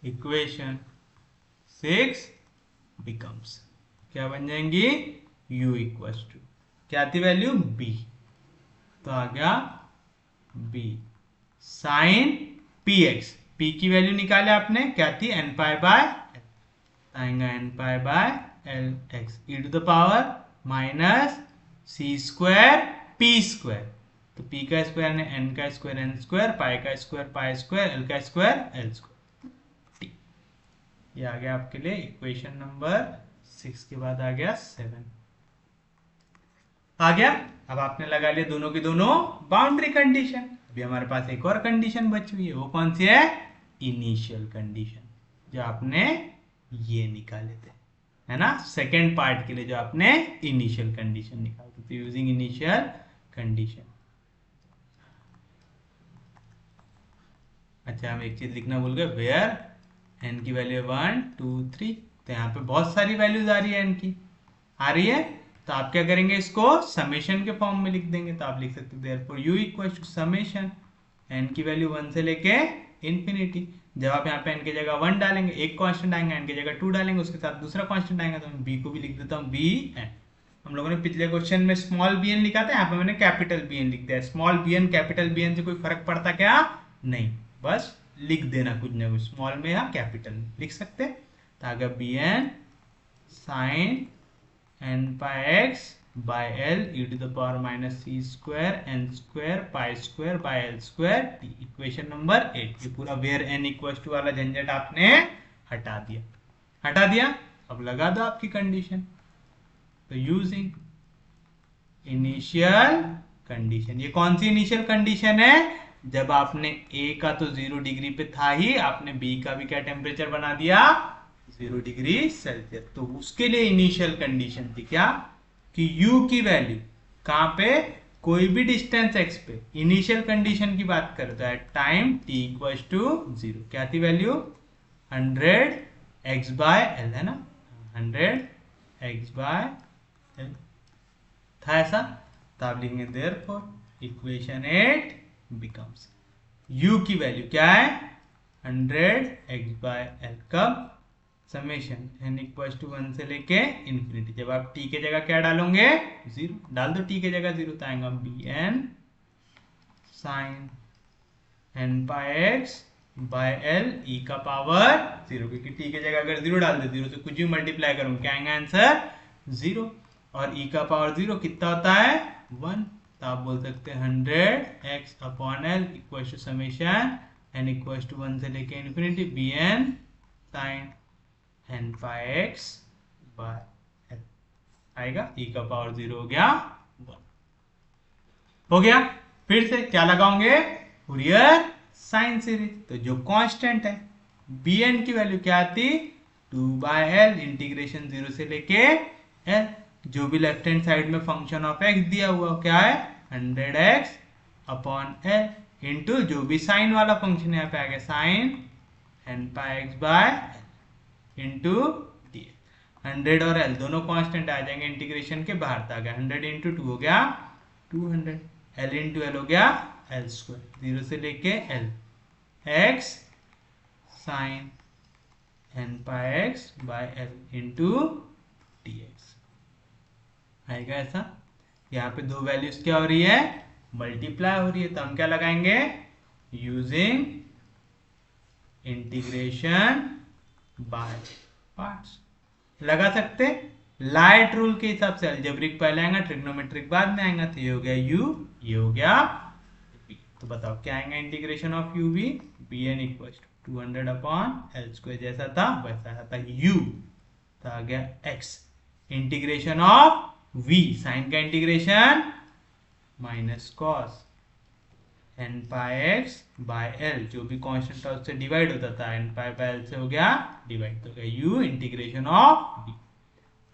इक्वेशन 6 बिकम्स, क्या बन जाएंगी, u इक्वल्स टू क्या थी वैल्यू b, तो आ गया b साइन px, p की वैल्यू निकाले आपने क्या थी n पाई बाय l, आएगा n pi by l x E to the power minus C square P square, तो p का स्क्वायर ने n का स्क्वायर n स्क्वायर, पाई का स्क्वायर पाई स्क्वायर, l का स्क्वायर l स्क्वायर t। ये आ गया आपके लिए इक्वेशन नंबर 6 के बाद आ गया 7 आ गया। अब आपने लगा लिया दोनों की दोनों बाउंड्री कंडीशन। अभी हमारे पास एक और कंडीशन बची हुई है, वो कौन सी है, इनिशियल कंडीशन, जो आपने ये निकाले थे, है ना, सेकेंड पार्ट के लिए जो आपने इनिशियल कंडीशन निकालते थे, यूजिंग इनिशियल कंडीशन। अच्छा, हम एक चीज लिखना भूल गए, वेयर एन की वैल्यू 1 2 3, तो यहाँ पे बहुत सारी वैल्यूज आ रही है एन की, आ रही है, तो आप क्या करेंगे, इसको समेशन के फॉर्म में लिख देंगे। तो आप लिख सकते हो therefore u equal to summation n की वैल्यू 1 से लेके इन्फिनिटी। जब आप यहाँ पे एन की जगह 1 डालेंगे, एक कांस्टेंट आएंगे, एन की जगह 2 डालेंगे, उसके साथ दूसरा कांस्टेंट आएगा, तो मैं बी को भी लिख देता हूँ बी एन। हम लोगों ने पिछले क्वेश्चन में स्मॉल बी एन लिखा था, यहाँ पे मैंने कैपिटल बी एन लिख दिया। Small b n capital b n से कोई फर्क पड़ता क्या? नहीं, बस लिख देना कुछ ना कुछ, स्मॉल में या कैपिटल में लिख सकते। तो आगे b n sine n pi x by l e to the power minus C square N square pi square by L square T. Equation number 8। ये पूरा वेयर एन इक्वल टू वाला झंझट आपने हटा दिया। अब लगा दो आपकी कंडीशन। तो यूजिंग इनिशियल कंडीशन, ये कौन सी इनिशियल कंडीशन है? जब आपने ए का तो 0 डिग्री पे था ही, आपने बी का भी क्या टेम्परेचर बना दिया? 0 डिग्री सेल्सियस। तो उसके लिए इनिशियल कंडीशन थी क्या कि u की वैल्यू कहां पे, कोई भी डिस्टेंस x पे, इनिशियल कंडीशन की बात करें तो at time t equals to 0 क्या थी वैल्यू? 100 x बाय एल, है ना, 100 x बाय एल था ऐसा। तो आप लिखेंगे देयरफॉर इक्वेशन 8 बिकम्स u की वैल्यू क्या है? 100 x बाय एल। कब? समेशन n इक्वल्स टू 1 से लेके इन्फिनिटी। जब आप t के जगह क्या डालोगे? 0 डाल दो, t के जगह 0, तो आएगा b n sine n pi x by l e का पावर 0, क्योंकि t के जगह अगर 0 डाल दे, 0 से कुछ भी मल्टीप्लाई करूंगा क्या आएगा आंसर? 0। और e का पावर 0 कितना होता है? 1। तो आप बोल सकते हैं 100 x upon l equals to summation n equals to 1 से लेके infinity b n sine n pi x by l आएगा। e का पावर 0 हो गया 1। हो गया। फिर से क्या लगाओगे? Fourier sine series. तो जो कांस्टेंट है bn की वैल्यू क्या आती? 2 बाय एल इंटीग्रेशन 0 से लेके एल। जो भी लेफ्ट हैंड साइड में फंक्शन ऑफ x दिया हुआ क्या है? 100x अपॉन एल इंटू जो भी साइन वाला फंक्शन यहाँ पे आ गया sine n pi x by into d. 100 और l दोनों कांस्टेंट आ जाएंगे इंटीग्रेशन के बाहर, तो आ गया 100 इंटू 2 हो गया 200, l इंटू एल हो गया एल स्क्वायर 0 से लेके l x sine n pi x by l into d x आएगा ऐसा। यहाँ पे दो वैल्यूज क्या हो रही है? मल्टीप्लाई हो रही है। तो हम क्या लगाएंगे? यूजिंग इंटीग्रेशन बाय पार्ट्स लगा सकते। लाइट रूल के हिसाब से अलजेब्रिक पहले आएगा, ट्रिग्नोमेट्रिक बाद में आएगा। तो ये हो गया u, ये हो गया v। तो बताओ क्या आएगा integration of u v? bn equal to 200 upon l square, जैसा था वैसा था u। तो आ गया x integration of v, sine का integration minus cos n pi x by l, जो भी कांस्टेंट था उससे डिवाइड होता था, एन पाई बाय एल से हो गया डिवाइड, तो गया u integration of v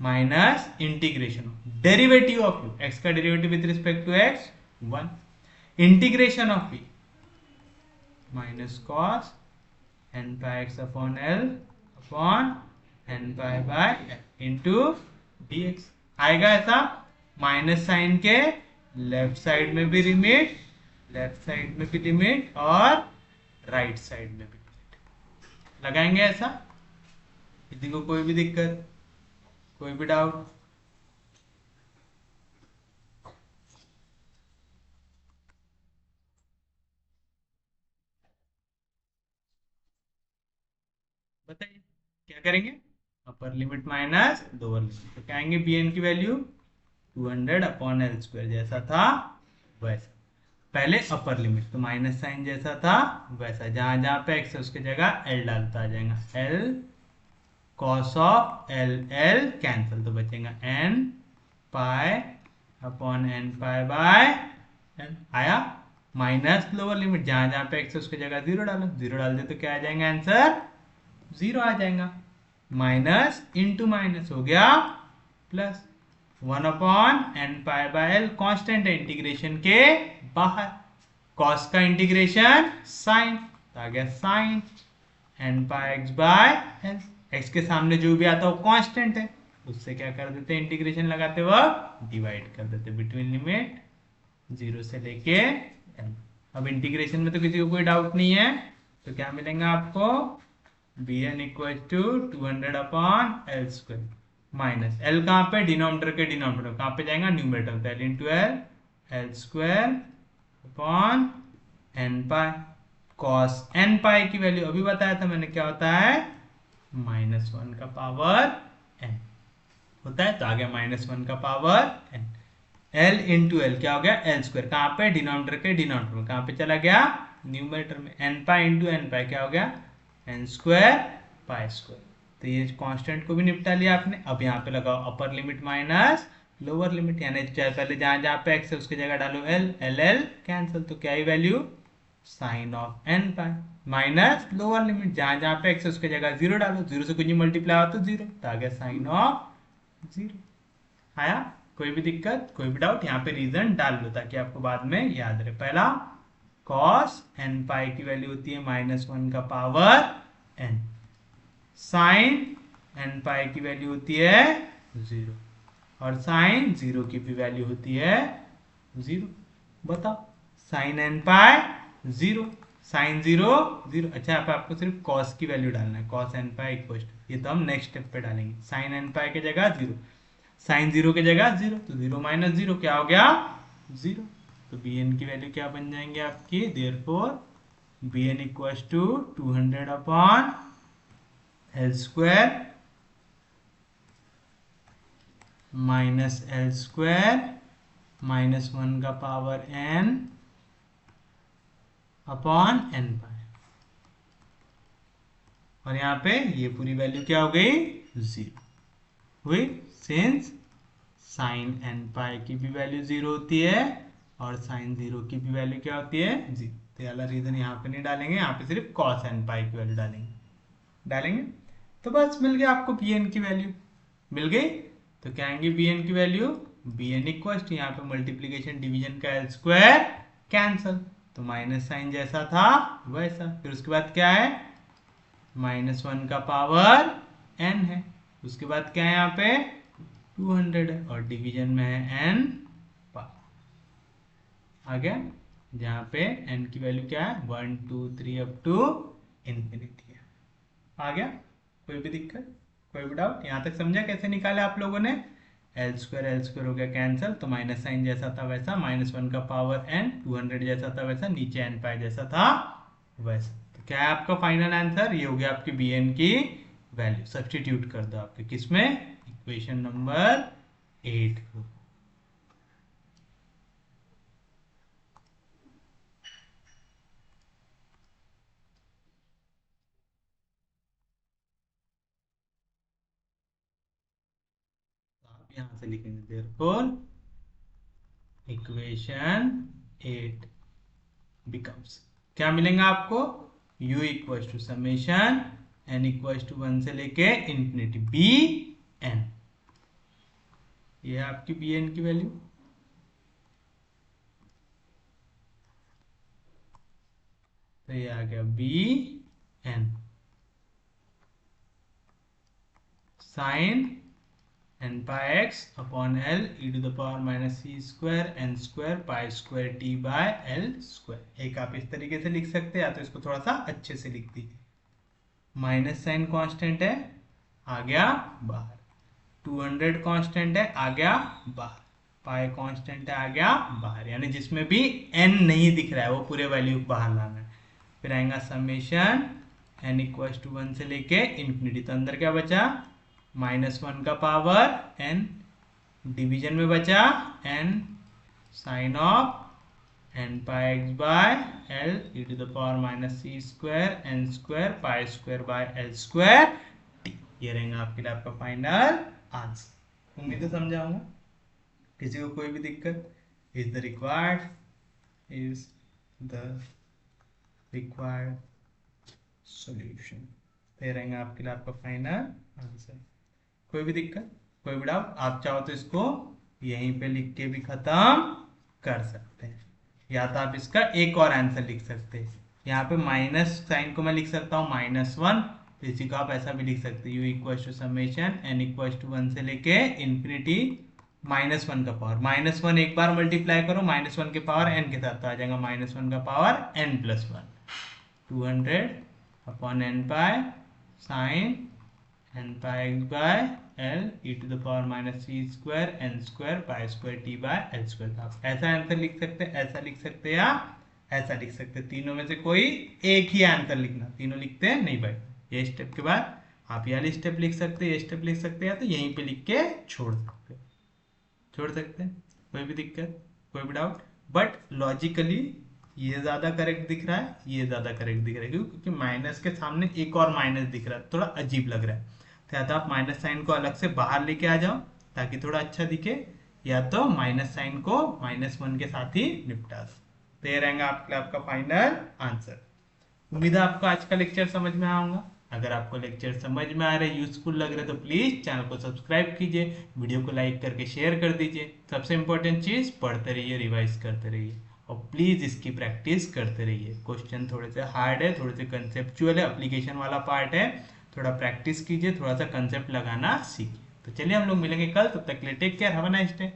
minus integration of derivative of u, x का derivative with respect to x 1, integration of v minus cos n pi x upon l upon n pi by l into dx आएगा ऐसा। माइनस साइन के लेफ्ट साइड में भी लिमिट, लेफ्ट साइड में भी लिमिट और राइट साइड में भी लिमिट लगाएंगे ऐसा। किसी को कोई भी दिक्कत, कोई भी डाउट? बताइए क्या करेंगे? Upper limit minus lower limit, तो क्या आएंगे? bn की वैल्यू 200 अपॉन एल स्क्वायर, जैसा था वैसा। पहले अपर लिमिट तो माइनस साइन जैसा था वैसा, जहां जहां पे x है उसके जगह l डालता आ जाएगा, l cos of l, l cancel, तो बचेगा n pi upon n pi by l आया। माइनस लोअर लिमिट, जहां जहां पे x है उसके जगह 0 डालो, 0 डाल दे तो क्या आ जाएगा आंसर? 0 आ जाएगा। माइनस इंटू माइनस हो गया plus, 1 upon n pi by l constant है इंटीग्रेशन के बाहर, कॉस का इंटीग्रेशन साइन, तो आ गया sine n pi x by l. X के सामने जो भी आता है वो कांस्टेंट है, उससे क्या कर देते, इंटीग्रेशन लगाते वक्त डिवाइड कर देते बिटवीन लिमिट 0 से लेके n। अब इंटीग्रेशन में तो किसी को कोई डाउट नहीं है, तो क्या मिलेगा आपको, bn equal to 200 upon l square minus l कहाँ पे, डिनोमिनेटर के डिनोमिनेटर कहाँ पे जाएगा, न्यूमरेटर, तो l into l, l square upon n pi, cos n pi की वैल्यू अभी बताया था मैंने क्या होता है, -1 का पावर n होता है, तो आ गया -1 का power n। L into L क्या हो गया, एल स्क्वायर कहाँ पे, डिनोमिनेटर के डिनोमिनेटर में, कहाँ पे चला गया, न्यूमरेटर में, एन पाई इंटू एन पाई क्या हो गया, एन स्क्वायर पाई स्क्वायर। तो ये कांस्टेंट को भी निपटा लिया आपने। अब यहाँ पे लगाओ upper limit minus lower limit, यानी पहले जहां जहां पे एक्स है उसकी जगह डालो एल, एल एल कैंसिल, तो क्या ही value, sine of n pi minus lower limit, जहां जहां पे एक्स है उसकी जगह 0 डालो, 0 से कुछ मल्टीप्लाई हो तो 0, तो आ गया साइन ऑफ 0। आया, कोई भी दिक्कत, कोई भी डाउट, यहाँ पे रीजन डाल लो ताकि आपको बाद में याद रहे। पहला, कॉस एन पाई की वैल्यू होती है -1 का power n, sign n pi की वैल्यू होती है 0, और साइन 0 की भी वैल्यू होती है 0। बताओ, साइन एन पाई 0, साइन 0 0। अच्छा, यहाँ पे आपको सिर्फ कॉस की वैल्यू डालना है, cos n pi equal to, ये तो हम नेक्स्ट स्टेप पे डालेंगे, साइन एन पाई की जगह 0, साइन 0 की जगह 0, तो 0 माइनस 0 क्या हो गया, 0। तो bn की वैल्यू क्या बन जाएंगे आपकी, therefore bn equal to 200 upon l square minus l square -1 का power n upon n pi, और यहाँ पे ये पूरी वैल्यू क्या हो गई, 0 हुई, सिंस साइन एन पाई की भी वैल्यू 0 होती है और साइन 0 की भी वैल्यू क्या होती है, 0। तो ये वाला रीजन यहाँ पे नहीं डालेंगे, यहाँ पे सिर्फ कॉस एन पाई की वैल्यू डालेंगे। तो बस मिल गया आपको bn की वैल्यू, मिल गई। तो क्या आएंगे bn की वैल्यू, bn इक्वल टू, यहाँ पे मल्टीप्लीकेशन डिवीजन का एल स्क्वायर कैंसल, तो माइनस साइन जैसा था वैसा, फिर उसके बाद क्या है, -1 का पावर n है, उसके बाद क्या है यहाँ पे 200 है, और डिवीजन में है n आ गया, जहां पे n की वैल्यू क्या है, 1 2 3 अप टू इंफिनिटी है। आ गया, कोई भी दिक्कत, कोई भी डाउट, यहां तक समझा कैसे निकाले आप लोगों ने, एल स्क्वायर हो गया कैंसिल, तो माइनस साइन जैसा था वैसा, -1 का पावर n, 200 जैसा था वैसा, नीचे n पाई जैसा था वैसा। तो क्या है आपका फाइनल आंसर, ये हो गया आपकी bn की वैल्यू। सब्स्टिट्यूट कर दो आपके किसमें, इक्वेशन नंबर 8 को। यहां से लिखेंगे देयरफॉर इक्वेशन 8 बिकम्स, क्या मिलेगा आपको, u equal to summation n equal to 1 से लेके इंफिनिटी bn, ये है आपकी bn की वैल्यू। तो ये आ गया bn sine n pi x upon l e to the power minus c square n square pi square t by l square. एक आप इस तरीके से लिख सकते हैं, या तो इसको थोड़ा सा अच्छे से लिख दीजिए, माइनस साइन कांस्टेंट है आ गया बाहर, 200 कांस्टेंट है आ गया बाहर, पाई कांस्टेंट है आ गया बाहर, यानी जिसमें भी n नहीं दिख रहा है वो पूरे वैल्यू बाहर लाना है। फिर आएगा समेशन n इक्वल टू 1 से लेके इंफिनिटी, तो अंदर क्या बचा, -1 का पावर n, डिवीजन में बचा n sine of n pi x by l e to the power minus c square n square pi square by L square t। ये रहेगा आपके लिए आपका फाइनल आंसर। उम्मीद है समझा होगा, किसी को कोई भी दिक्कत, इज द रिक्वायर्ड सॉल्यूशन, ये रहेगा आपके लिए आपका फाइनल आंसर। कोई भी दिक्कत, कोई भी डाउट, आप चाहो तो इसको यहीं पे लिख के भी खत्म कर सकते हैं, या तो आप इसका एक और आंसर लिख सकते हैं। यहाँ पे माइनस साइन को मैं लिख सकता हूँ -1, तो इसी को आप ऐसा भी लिख सकते हैं, u equal to summation n equal to 1 से लेके इन्फिनिटी -1 का पावर, -1 एक बार मल्टीप्लाई करो -1 के पावर n के साथ, तो आ जाएगा -1 का power n+1, 200 upon n pi sine n pi x by l e to the power -c² n² पाई² t बाय l²। आप ऐसा आंसर लिख सकते हैं, ऐसा लिख सकते हैं या ऐसा लिख सकते हैं, तीनों में से कोई एक ही आंसर लिखना, तीनों लिखते हैं नहीं भाई। ये स्टेप के बाद आप ये स्टेप लिख सकते हैं, ये स्टेप लिख सकते हैं, तो यहीं पे लिख के छोड़ सकते हैं, कोई भी दिक्कत, कोई भी डाउट। बट लॉजिकली ये ज्यादा करेक्ट दिख रहा है, ये ज्यादा करेक्ट दिख रहा है, क्योंकि माइनस के सामने एक और माइनस दिख रहा है, थोड़ा अजीब लग रहा है, तो या तो आप माइनस साइन को अलग से बाहर लेके आ जाओ ताकि थोड़ा अच्छा दिखे, या तो माइनस साइन को -1 के साथ ही निपटा दो। तो ये रहेगा आपका फाइनल आंसर। उम्मीद है आपको आज का लेक्चर समझ में आऊंगा। अगर आपको लेक्चर समझ में आ रहे, यूजफुल लग रहे, तो प्लीज चैनल को सब्सक्राइब कीजिए, वीडियो को लाइक करके शेयर कर दीजिए। सबसे इंपॉर्टेंट चीज, पढ़ते रहिए, रिवाइज करते रहिए और प्लीज इसकी प्रैक्टिस करते रहिए। क्वेश्चन थोड़े से हार्ड है, थोड़े से कंसेप्चुअल है, एप्लीकेशन वाला पार्ट है, थोड़ा प्रैक्टिस कीजिए, थोड़ा सा कंसेप्ट लगाना सीखिए। तो चलिए हम लोग मिलेंगे कल, तब तक के लिए take care, have a nice day.